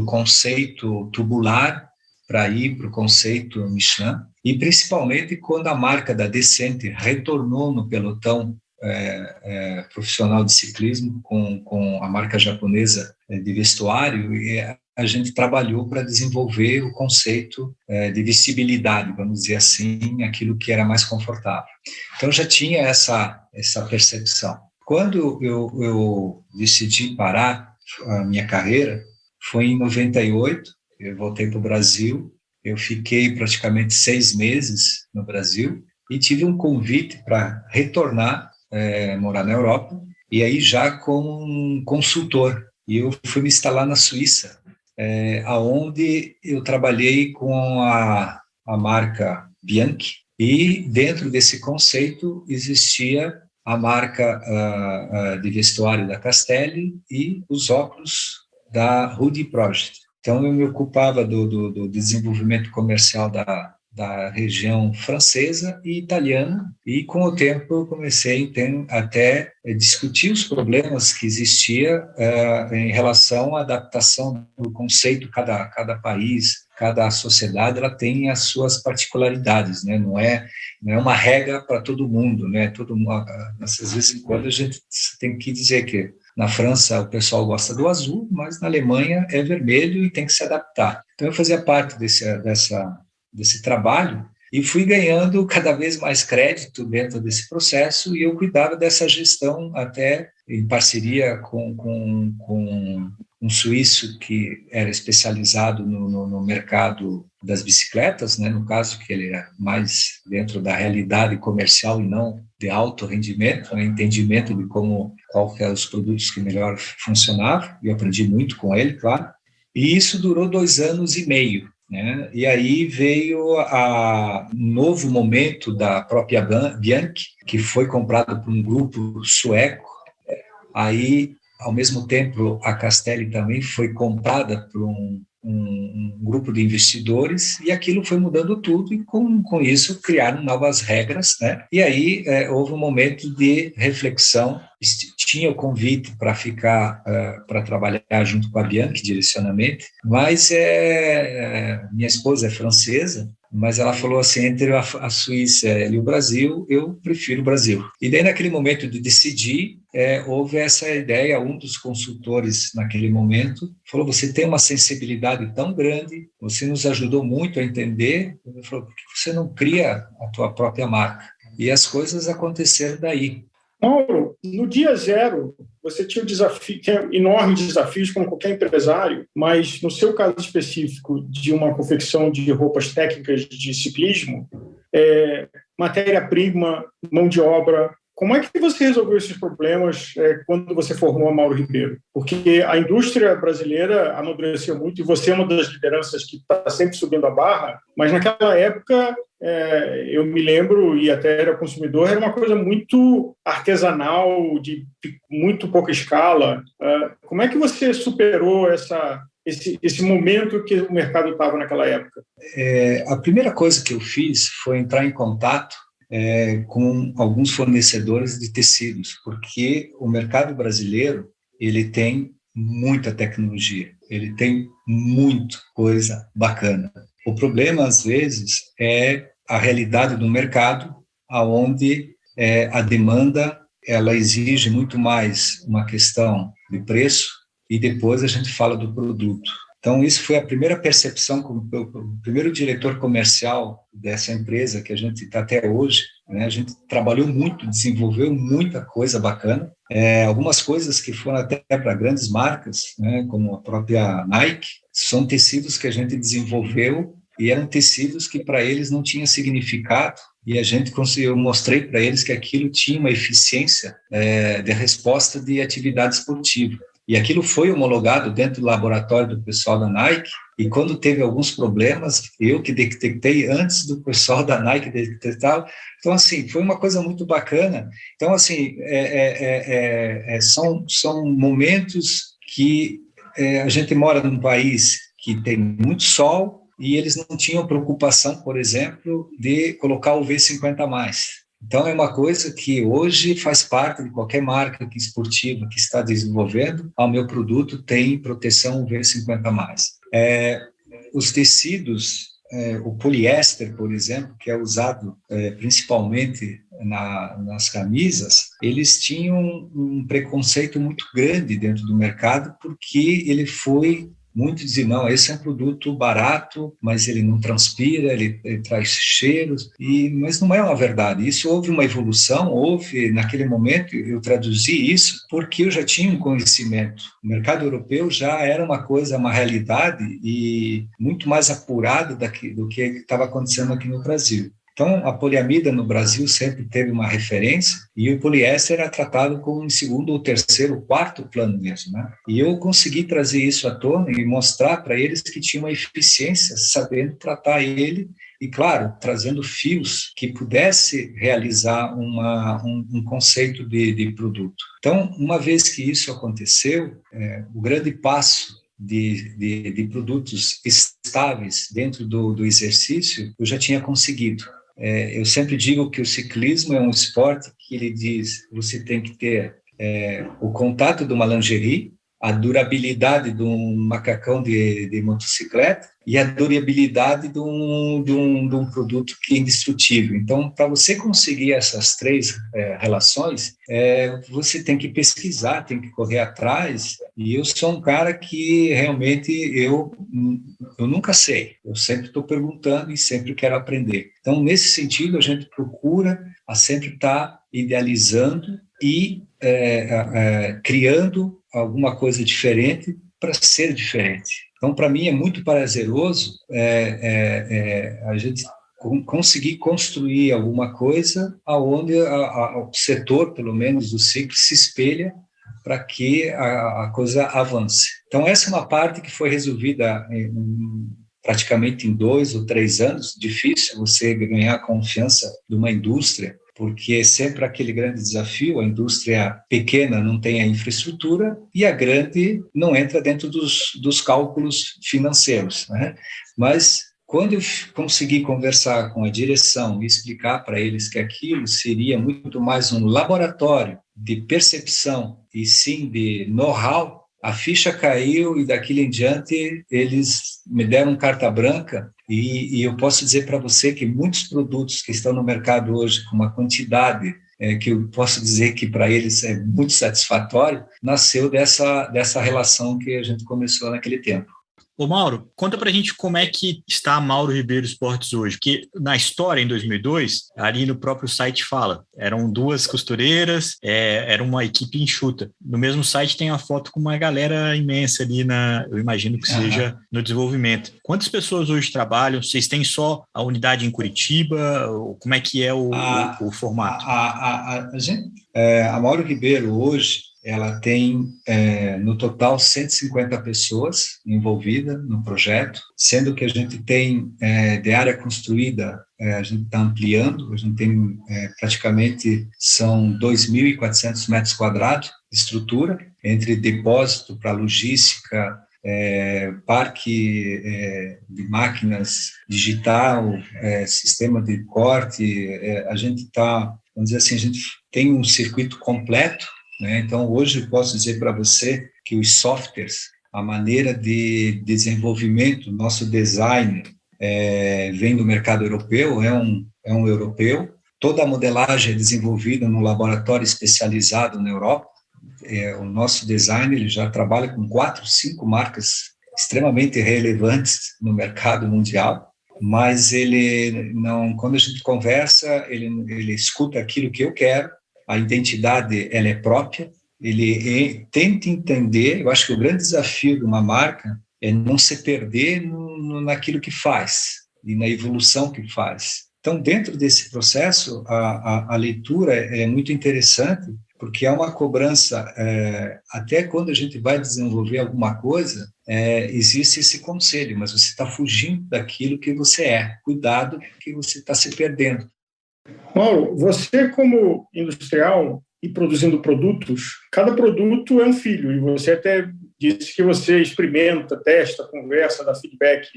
conceito tubular para ir para o conceito Michelin, e principalmente quando a marca da Descente retornou no pelotão profissional de ciclismo com a marca japonesa de vestuário, e a gente trabalhou para desenvolver o conceito de vestibilidade, vamos dizer assim, aquilo que era mais confortável. Então já tinha essa percepção. Quando eu decidi parar a minha carreira, foi em 98, eu voltei para o Brasil, eu fiquei praticamente 6 meses no Brasil e tive um convite para retornar, morar na Europa, e aí já como um consultor. E eu fui me instalar na Suíça, aonde eu trabalhei com a marca Bianchi, e dentro desse conceito existia a marca de vestuário da Castelli e os óculos da Rudy Project. Então eu me ocupava do desenvolvimento comercial da região francesa e italiana, e com o tempo eu comecei até discutir os problemas que existia em relação à adaptação do conceito, cada país cada sociedade ela tem as suas particularidades, né? Não é uma regra para todo mundo, né? Às vezes em quando a gente tem que dizer que na França o pessoal gosta do azul, mas na Alemanha é vermelho e tem que se adaptar. Então eu fazia parte desse trabalho e fui ganhando cada vez mais crédito dentro desse processo, e eu cuidava dessa gestão até em parceria com um suíço que era especializado no mercado das bicicletas, né? No caso que ele era mais dentro da realidade comercial e não de alto rendimento, né? Entendimento de qual que eram os produtos que melhor funcionavam, e eu aprendi muito com ele, claro. E isso durou 2 anos e meio. Né? E aí veio um novo momento da própria Bianchi, que foi comprado por um grupo sueco. Aí, ao mesmo tempo, a Castelli também foi comprada por um grupo de investidores, e aquilo foi mudando tudo, e com isso criaram novas regras, né? E aí houve um momento de reflexão. Tinha o convite para ficar, para trabalhar junto com a Bianchi, direcionamento, mas minha esposa é francesa, mas ela falou assim, entre a Suíça e o Brasil, eu prefiro o Brasil. E daí, naquele momento de decidir, houve essa ideia, um dos consultores naquele momento falou, você tem uma sensibilidade tão grande, você nos ajudou muito a entender, ele falou, por que você não cria a tua própria marca? E as coisas aconteceram daí. Mauro, no dia zero, você tinha enormes desafios, como qualquer empresário, mas no seu caso específico de uma confecção de roupas técnicas de ciclismo, matéria-prima, mão de obra, como é que você resolveu esses problemas quando você formou a Mauro Ribeiro? Porque a indústria brasileira amadureceu muito, e você é uma das lideranças que está sempre subindo a barra, mas naquela época, eu me lembro, e até era consumidor, era uma coisa muito artesanal, de muito pouca escala. Como é que você superou esse momento que o mercado estava naquela época? A primeira coisa que eu fiz foi entrar em contato com alguns fornecedores de tecidos, porque o mercado brasileiro ele tem muita tecnologia, ele tem muita coisa bacana. O problema, às vezes, é a realidade do mercado, onde a demanda ela exige muito mais uma questão de preço, e depois a gente fala do produto. Então, isso foi a primeira percepção, o primeiro diretor comercial dessa empresa, que a gente está até hoje, né? A gente trabalhou muito, desenvolveu muita coisa bacana, algumas coisas que foram até para grandes marcas, né? Como a própria Nike, são tecidos que a gente desenvolveu, e eram tecidos que para eles não tinha significado, e eu mostrei para eles que aquilo tinha uma eficiência de resposta de atividade esportiva. E aquilo foi homologado dentro do laboratório do pessoal da Nike, e quando teve alguns problemas, eu que detectei antes do pessoal da Nike detectar. Então, assim, foi uma coisa muito bacana. Então, assim, são momentos que a gente mora num país que tem muito sol, e eles não tinham preocupação, por exemplo, de colocar o V50+. Então, é uma coisa que hoje faz parte de qualquer marca esportiva que está desenvolvendo. O meu produto tem proteção V50+. Os tecidos, o poliéster, por exemplo, que é usado principalmente nas camisas, eles tinham um preconceito muito grande dentro do mercado, porque ele foi muito dizer, não, esse é um produto barato, mas ele não transpira, ele traz cheiros, mas não é uma verdade. Isso houve uma evolução, naquele momento, eu traduzi isso porque eu já tinha um conhecimento. O mercado europeu já era uma realidade e muito mais apurado do que estava acontecendo aqui no Brasil. Então, a poliamida no Brasil sempre teve uma referência, e o poliéster era tratado como em segundo ou terceiro, quarto plano mesmo, né? E eu consegui trazer isso à tona e mostrar para eles que tinha uma eficiência, sabendo tratar ele, e claro, trazendo fios que pudesse realizar um conceito de produto. Então, uma vez que isso aconteceu, o grande passo de produtos estáveis dentro do exercício, eu já tinha conseguido. Eu sempre digo que o ciclismo é um esporte que ele diz, você tem que ter o contato de uma lingerie, a durabilidade de um macacão de motocicleta e a durabilidade de um produto que é indestrutível. Então, para você conseguir essas três relações, você tem que pesquisar, tem que correr atrás, e eu sou um cara que realmente eu nunca sei, eu sempre estou perguntando e sempre quero aprender. Então, nesse sentido, a gente procura a sempre estar idealizando e criando alguma coisa diferente para ser diferente. Então, para mim, é muito prazeroso a gente conseguir construir alguma coisa onde o setor, pelo menos do ciclo, se espelha para que a coisa avance. Então, essa é uma parte que foi resolvida praticamente em 2 ou 3 anos. Difícil você ganhar a confiança de uma indústria, porque é sempre aquele grande desafio, a indústria pequena não tem a infraestrutura e a grande não entra dentro dos cálculos financeiros, né? Mas quando eu consegui conversar com a direção e explicar para eles que aquilo seria muito mais um laboratório de percepção e sim de know-how, a ficha caiu e daquilo em diante eles me deram carta branca. E eu posso dizer para você que muitos produtos que estão no mercado hoje, com uma quantidade que eu posso dizer que para eles é muito satisfatório, nasceu dessa relação que a gente começou naquele tempo. Ô Mauro, conta pra gente como é que está a Mauro Ribeiro Esportes hoje, porque na história, em 2002, ali no próprio site fala, eram 2 costureiras, era uma equipe enxuta. No mesmo site tem a foto com uma galera imensa ali, eu imagino que seja no desenvolvimento. Quantas pessoas hoje trabalham? Vocês têm só a unidade em Curitiba? Como é que é o formato? A Mauro Ribeiro hoje, ela tem, no total, 150 pessoas envolvidas no projeto, sendo que a gente tem, de área construída, a gente está ampliando, a gente tem praticamente, são 2.400 metros quadrados de estrutura, entre depósito para logística, parque de máquinas digital, sistema de corte, a gente está, vamos dizer assim, a gente tem um circuito completo, né? Então, hoje eu posso dizer para você que os softwares, a maneira de desenvolvimento, nosso design vem do mercado europeu, é um europeu. Toda a modelagem é desenvolvida num laboratório especializado na Europa. O nosso design ele já trabalha com 4, 5 marcas extremamente relevantes no mercado mundial, mas ele não, quando a gente conversa, ele escuta aquilo que eu quero. A identidade ela é própria, ele tenta entender. Eu acho que o grande desafio de uma marca é não se perder naquilo que faz e na evolução que faz. Então, dentro desse processo, a leitura é muito interessante, porque há uma cobrança, até quando a gente vai desenvolver alguma coisa, existe esse conselho, mas você está fugindo daquilo que você é. Cuidado, que você está se perdendo. Mauro, você como industrial e produzindo produtos, cada produto é um filho, e você até disse que você experimenta, testa, conversa, dá feedback.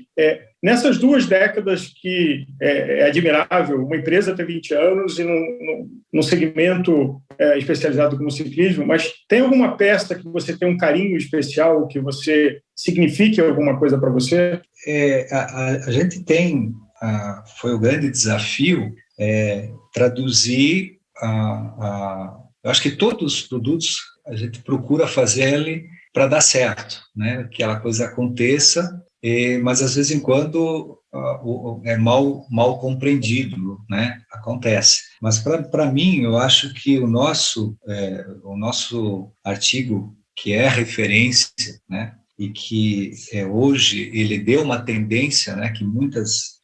Nessas 2 décadas que é admirável, uma empresa ter 20 anos e num segmento especializado como ciclismo, mas tem alguma peça que você tem um carinho especial, que você signifique alguma coisa para você? A gente tem, foi o grande desafio, traduzir eu acho que todos os produtos a gente procura fazer ele para dar certo, né? Que aquela coisa aconteça, mas às vezes em quando é mal compreendido, né? Acontece. Mas para mim eu acho que o nosso artigo, que é referência, né? E que hoje ele deu uma tendência, né? Que muitas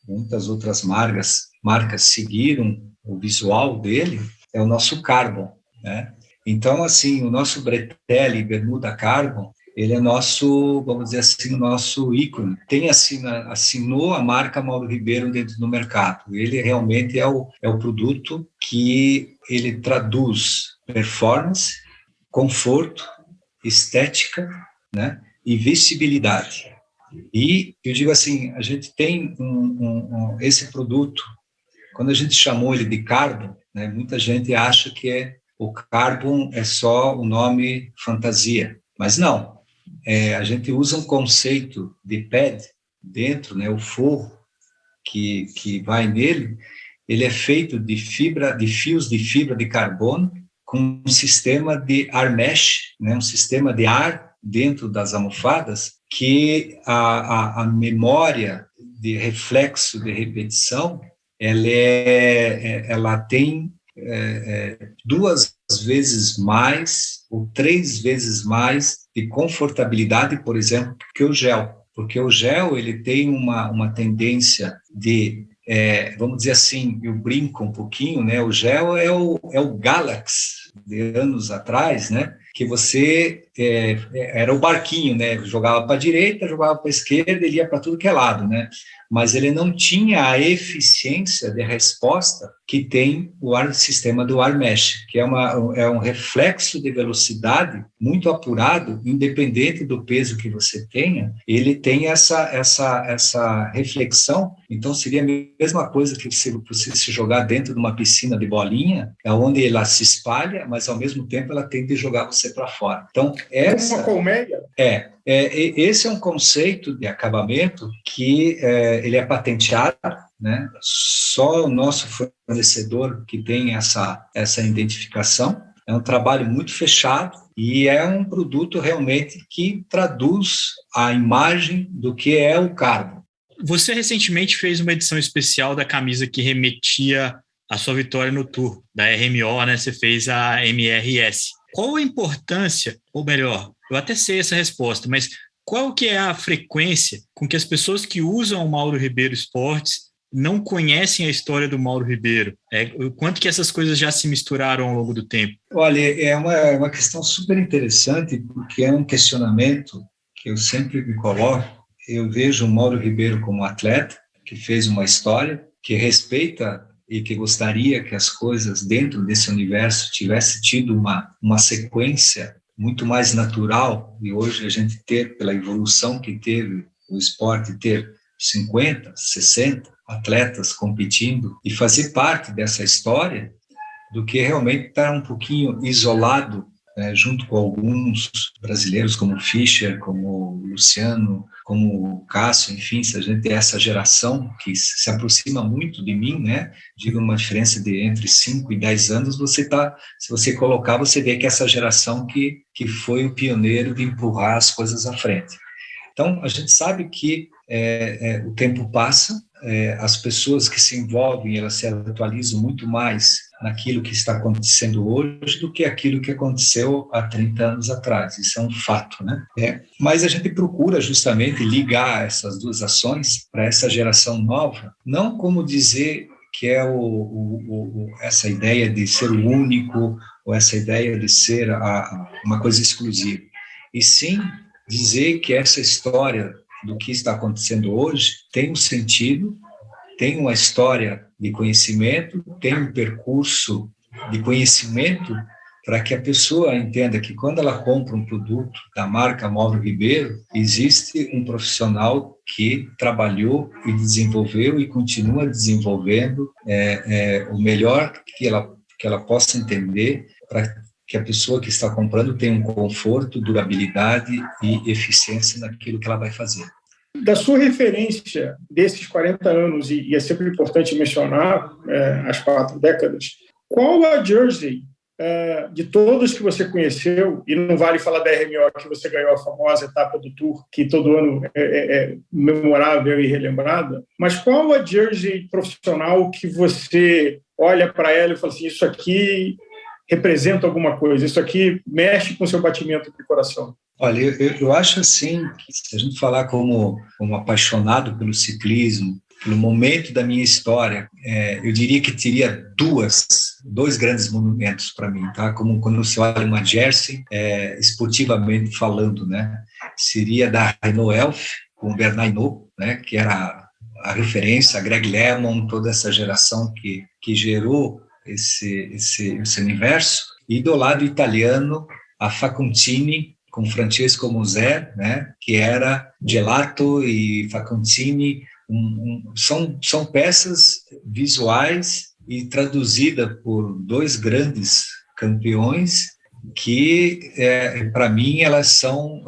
outras marcas seguiram o visual dele, é o nosso Carbon, né? Então, assim, o nosso Bretelle Bermuda Carbon, ele é nosso, vamos dizer assim, nosso ícone. Assinou a marca Mauro Ribeiro dentro do mercado. Ele realmente é o produto que ele traduz performance, conforto, estética, né? E vestibilidade. E eu digo assim, a gente tem esse produto, quando a gente chamou ele de Carbon, né, muita gente acha que o Carbon é só o nome fantasia, mas não. a gente usa um conceito de pad dentro, né, o forro que vai nele, ele é feito de fios de fibra de carbono com um sistema de air mesh, né, um sistema de ar dentro das almofadas, que a memória de reflexo de repetição, ela tem 2 vezes mais ou 3 vezes mais de confortabilidade, por exemplo, que o gel. Porque o gel ele tem uma tendência de, vamos dizer assim, eu brinco um pouquinho, né? O gel é o Galax de anos atrás, né? Que você era o barquinho, né? Jogava para a direita, jogava para a esquerda, ele ia para tudo que é lado, né? Mas ele não tinha a eficiência de resposta que tem o sistema do air mesh, que é um reflexo de velocidade muito apurado, independente do peso que você tenha, ele tem essa reflexão. Então, seria a mesma coisa que você se jogar dentro de uma piscina de bolinha, onde ela se espalha, mas, ao mesmo tempo, ela tende a jogar você para fora. Então, uma colmeia? Esse é um conceito de acabamento que ele é patenteado, né? Só o nosso fornecedor que tem essa identificação. É um trabalho muito fechado e é um produto realmente que traduz a imagem do que é o carbo. Você recentemente fez uma edição especial da camisa que remetia à sua vitória no Tour, da RMO, né? Você fez a MRS. Qual a importância, ou melhor, eu até sei essa resposta, mas qual que é a frequência com que as pessoas que usam o Mauro Ribeiro Esportes não conhecem a história do Mauro Ribeiro? O quanto que essas coisas já se misturaram ao longo do tempo? Olha, é uma questão super interessante, porque é um questionamento que eu sempre me coloco. Eu vejo o Mauro Ribeiro como atleta, que fez uma história, que respeita e que gostaria que as coisas dentro desse universo tivesse tido uma sequência muito mais natural, e hoje a gente ter, pela evolução que teve o esporte, ter 50, 60 atletas competindo e fazer parte dessa história, do que realmente estar um pouquinho isolado, junto com alguns brasileiros como o Fischer, como o Luciano, como o Cássio, enfim, se a gente tem essa geração que se aproxima muito de mim, né? Digo, uma diferença de entre 5 e 10 anos, se você colocar, você vê que essa geração que foi o pioneiro de empurrar as coisas à frente. Então, a gente sabe que o tempo passa, as pessoas que se envolvem, elas se atualizam muito mais naquilo que está acontecendo hoje do que aquilo que aconteceu há 30 anos atrás. Isso é um fato, né? Mas a gente procura justamente ligar essas duas ações para essa geração nova, não como dizer que é essa ideia de ser o único ou essa ideia de ser uma coisa exclusiva, e sim dizer que essa história do que está acontecendo hoje tem um sentido, tem uma história de conhecimento, tem um percurso de conhecimento para que a pessoa entenda que quando ela compra um produto da marca Mauro Ribeiro, existe um profissional que trabalhou e desenvolveu e continua desenvolvendo o melhor que ela possa entender, para que a pessoa que está comprando tenha um conforto, durabilidade e eficiência naquilo que ela vai fazer. Da sua referência desses 40 anos, e é sempre importante mencionar as 4 décadas, qual a jersey de todas que você conheceu, e não vale falar da RMO, que você ganhou a famosa etapa do Tour, que todo ano é memorável e relembrada, mas qual a jersey profissional que você olha para ela e fala assim, isso aqui representa alguma coisa, isso aqui mexe com o seu batimento de coração? Olha, eu acho assim, que se a gente falar como apaixonado pelo ciclismo, pelo momento da minha história, eu diria que teria dois grandes monumentos para mim, tá? Como quando você olha uma jersey, esportivamente falando, né? Seria da Renault Elf, com o Bernard Hinault, né? Que era a referência, a Greg LeMond, toda essa geração que gerou esse universo, e do lado italiano, a Facontini, com Francesco Moser, né, que era Gelato e Facontini, são peças visuais e traduzida por 2 grandes campeões que, para mim, elas são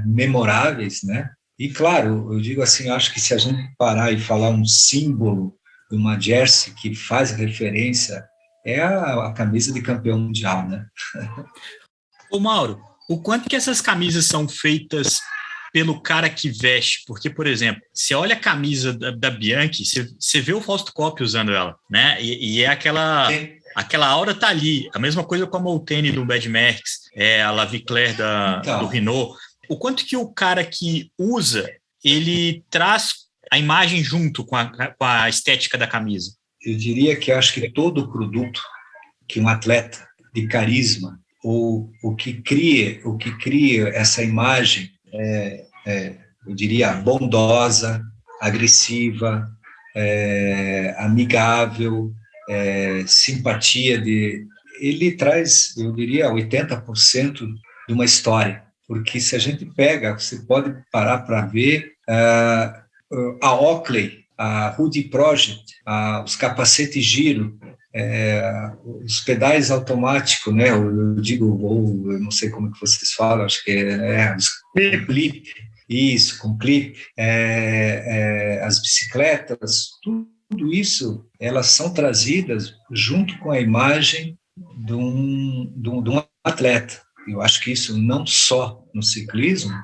memoráveis, né? E, claro, eu digo assim, acho que se a gente parar e falar um símbolo de uma jersey que faz referência, é a camisa de campeão mundial, né? Ô, Mauro, o quanto que essas camisas são feitas pelo cara que veste? Porque, por exemplo, você olha a camisa da Bianchi, você vê o Fausto Coppi usando ela, né? E é aquela aura tá ali. A mesma coisa com a Molteni do Mad Max, a La Vie Claire do Renault. O quanto que o cara que usa, ele traz a imagem junto com a estética da camisa? Eu diria que acho que todo produto que um atleta de carisma ou o que cria essa imagem eu diria bondosa, agressiva, amigável, simpatia, ele traz, eu diria, 80% de uma história. Porque se a gente pega, você pode parar para ver a Oakley, a Hoodie Project, os capacetes giro, os pedais automáticos, né? Eu digo, eu não sei como que vocês falam, acho que os clip, isso, com clip, as bicicletas, tudo isso, elas são trazidas junto com a imagem de um atleta. Eu acho que isso não só no ciclismo,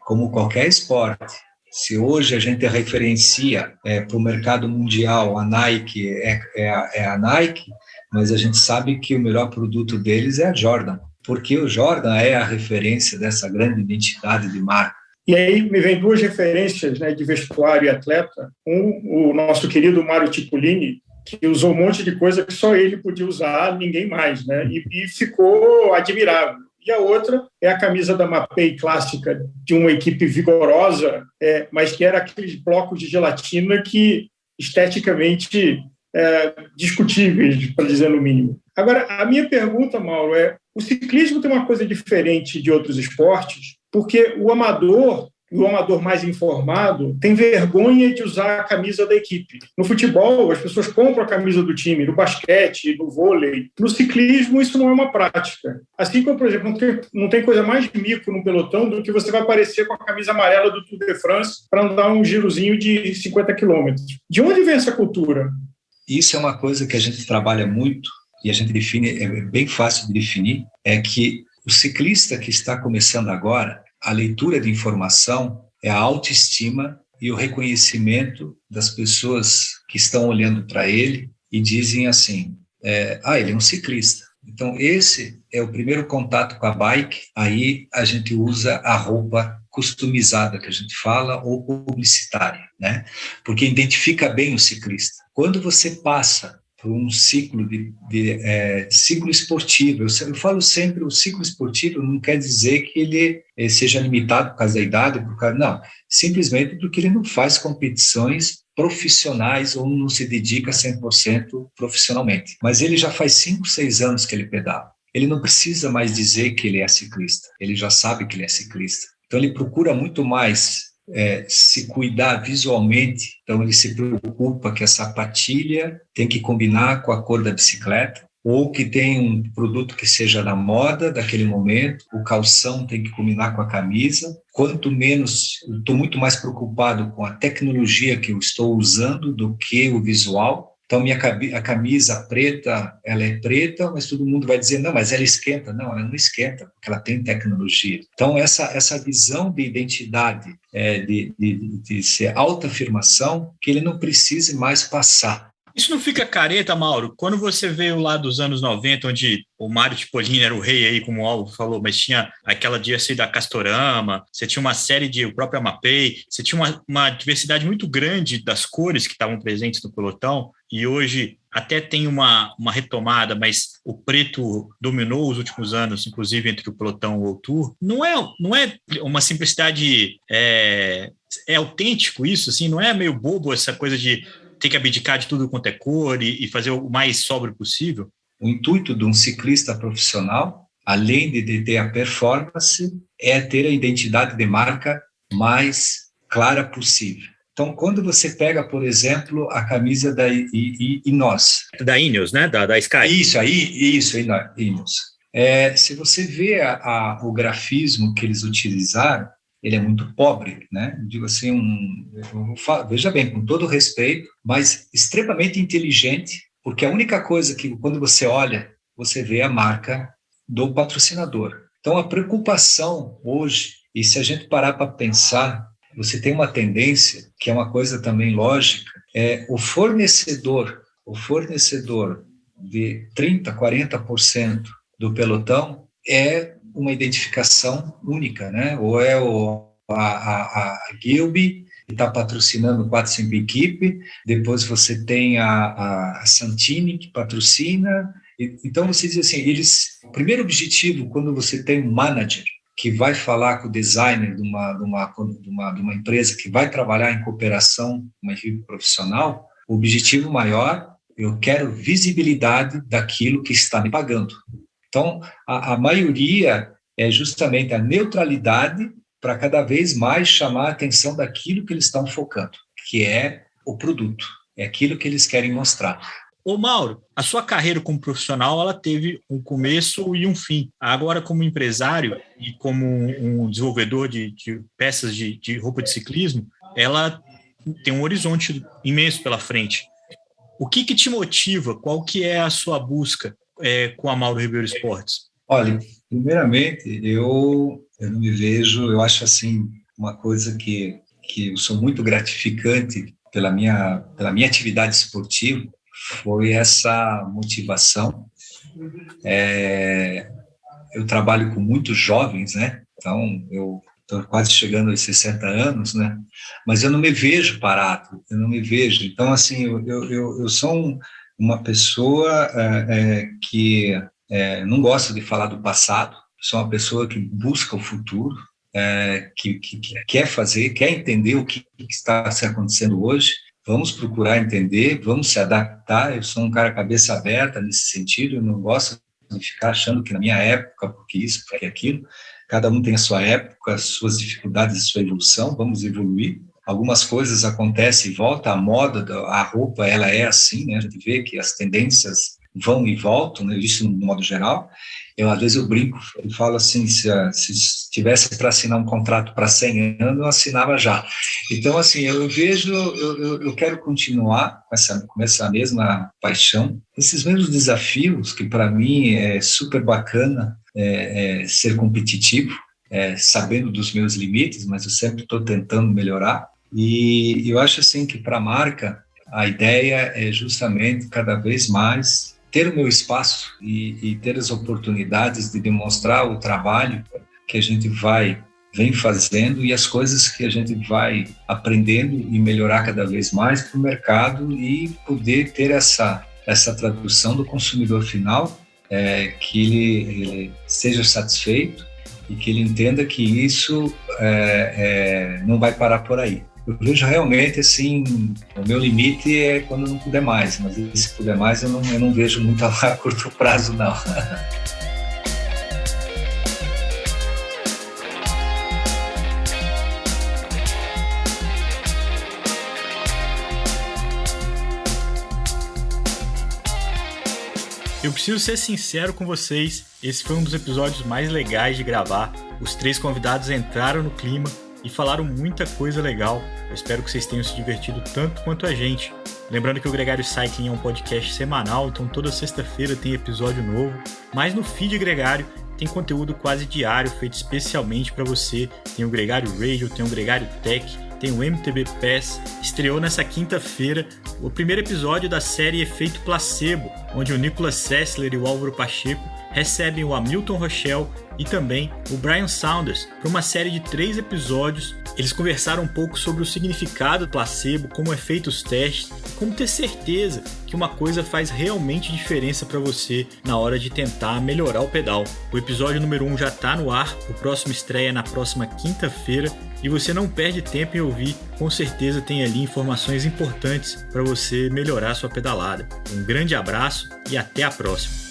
como qualquer esporte. Se hoje a gente referencia para o mercado mundial, a Nike é a Nike, mas a gente sabe que o melhor produto deles é a Jordan, porque o Jordan é a referência dessa grande identidade de marca. E aí me vem duas referências, né, de vestuário e atleta. O nosso querido Mario Cipollini, que usou um monte de coisa que só ele podia usar, ninguém mais, né? E ficou admirável. E a outra é a camisa da Mapei clássica, de uma equipe vigorosa, mas que era aqueles blocos de gelatina que esteticamente discutíveis, para dizer no mínimo. Agora, a minha pergunta, Mauro, o ciclismo tem uma coisa diferente de outros esportes, porque o amador mais informado tem vergonha de usar a camisa da equipe. No futebol, as pessoas compram a camisa do time, no basquete, no vôlei. No ciclismo, isso não é uma prática. Assim como, por exemplo, não tem coisa mais mico no pelotão do que você vai aparecer com a camisa amarela do Tour de France para andar um girozinho de 50 quilômetros. De onde vem essa cultura? Isso é uma coisa que a gente trabalha muito e a gente define, é bem fácil de definir, é que o ciclista que está começando agora, a leitura de informação é a autoestima e o reconhecimento das pessoas que estão olhando para ele e dizem assim, ele é um ciclista. Então, esse é o primeiro contato com a bike, aí a gente usa a roupa customizada, que a gente fala, ou publicitária, né? Porque identifica bem o ciclista. Quando você passa por um ciclo ciclo esportivo. Eu falo sempre, o ciclo esportivo não quer dizer que ele seja limitado por causa da idade, não, simplesmente porque ele não faz competições profissionais ou não se dedica 100% profissionalmente. Mas ele já faz 5, 6 anos que ele pedala. Ele não precisa mais dizer que ele é ciclista, ele já sabe que ele é ciclista. Então ele procura muito mais se cuidar visualmente, então ele se preocupa que a sapatilha tem que combinar com a cor da bicicleta, ou que tem um produto que seja da moda daquele momento, o calção tem que combinar com a camisa. Quanto menos, eu estou muito mais preocupado com a tecnologia que eu estou usando do que o visual. Então, a camisa preta, ela é preta, mas todo mundo vai dizer, não, mas ela esquenta. Não, ela não esquenta, porque ela tem tecnologia. Então, essa visão de identidade, de ser autoafirmação, que ele não precise mais passar. Isso não fica careta, Mauro? Quando você veio lá dos anos 90, onde o Mario Cipollini era o rei aí, como o Alvo falou, mas tinha aquela jersey da Castorama, você tinha uma série o próprio Mapei, você tinha uma diversidade muito grande das cores que estavam presentes no pelotão, e hoje até tem uma retomada, mas o preto dominou os últimos anos, inclusive entre o pelotão e o Tour. Não é uma simplicidade, é autêntico isso, assim, não é meio bobo essa coisa de ter que abdicar de tudo quanto é cor e fazer o mais sóbrio possível? O intuito de um ciclista profissional, além de ter a performance, é ter a identidade de marca mais clara possível. Então, quando você pega, por exemplo, a camisa da Ineos. Da Ineos, né? Da Sky. Isso, Ineos. Se você vê o grafismo que eles utilizaram, ele é muito pobre, né? Digo assim, veja bem, com todo respeito, mas extremamente inteligente, porque a única coisa que, quando você olha, você vê a marca do patrocinador. Então, a preocupação hoje, e se a gente parar para pensar, você tem uma tendência, que é uma coisa também lógica, o fornecedor de 30%, 40% do pelotão é uma identificação única, né? Ou é a Gilby, que está patrocinando 4, 5 equipes, depois você tem a Santini, que patrocina. Então, você diz assim, o primeiro objetivo, quando você tem um manager que vai falar com o designer de uma empresa que vai trabalhar em cooperação, uma equipe profissional, o objetivo maior, eu quero visibilidade daquilo que está me pagando. Então, a maioria é justamente a neutralidade para cada vez mais chamar a atenção daquilo que eles estão focando, que é o produto, é aquilo que eles querem mostrar. Ô Mauro, a sua carreira como profissional, ela teve um começo e um fim. Agora, como empresário e como um desenvolvedor de peças de roupa de ciclismo, ela tem um horizonte imenso pela frente. O que te motiva? Qual que é a sua busca com a Mauro Ribeiro Esportes? Olha, primeiramente, eu não me vejo, eu acho assim, uma coisa que eu sou muito gratificante pela minha atividade esportiva, foi essa motivação. Eu trabalho com muitos jovens, né? Então, eu estou quase chegando aos 60 anos, né? Mas eu não me vejo parado, eu não me vejo. Então, assim, eu sou uma pessoa que não gosta de falar do passado, sou uma pessoa que busca o futuro, que quer fazer, quer entender o que está se acontecendo hoje. Vamos procurar entender, vamos se adaptar. Eu sou um cara cabeça aberta nesse sentido, eu não gosto de ficar achando que na minha época, porque isso, porque aquilo. Cada um tem a sua época, as suas dificuldades, a sua evolução, vamos evoluir. Algumas coisas acontecem e voltam, a moda, a roupa, ela é assim, né? A gente vê que as tendências vão e voltam, né? Isso no modo geral. Às vezes eu brinco e falo assim, se tivesse para assinar um contrato para 100 anos, eu assinava já. Então, assim, eu vejo, eu quero continuar com essa mesma paixão, esses mesmos desafios, que para mim é super bacana, ser competitivo, sabendo dos meus limites, mas eu sempre estou tentando melhorar. E eu acho assim que para a marca, a ideia é justamente cada vez mais ter o meu espaço e ter as oportunidades de demonstrar o trabalho que a gente vem fazendo e as coisas que a gente vai aprendendo e melhorar cada vez mais para o mercado e poder ter essa tradução do consumidor final, que ele seja satisfeito e que ele entenda que isso não vai parar por aí. Eu vejo realmente, assim, o meu limite é quando eu não puder mais, mas se puder mais, eu não vejo muito a curto prazo, não. Eu preciso ser sincero com vocês, esse foi um dos episódios mais legais de gravar. Os 3 convidados entraram no clima e falaram muita coisa legal. Eu espero que vocês tenham se divertido tanto quanto a gente. Lembrando que o Gregário Cycling é um podcast semanal, então toda sexta-feira tem episódio novo. Mas no feed Gregário tem conteúdo quase diário, feito especialmente para você. Tem o Gregário Radio, tem o Gregário Tech, tem o MTB Pass. Estreou nessa quinta-feira o primeiro episódio da série Efeito Placebo, onde o Nicolas Sessler e o Álvaro Pacheco recebem o Hamilton Rochelle e também o Brian Saunders para uma série de 3 episódios. Eles conversaram um pouco sobre o significado do placebo, como é feito os testes, como ter certeza que uma coisa faz realmente diferença para você na hora de tentar melhorar o pedal. O episódio número 1 já está no ar, o próximo estreia na próxima quinta-feira e você não perde tempo em ouvir, com certeza tem ali informações importantes para você melhorar a sua pedalada. Um grande abraço e até a próxima!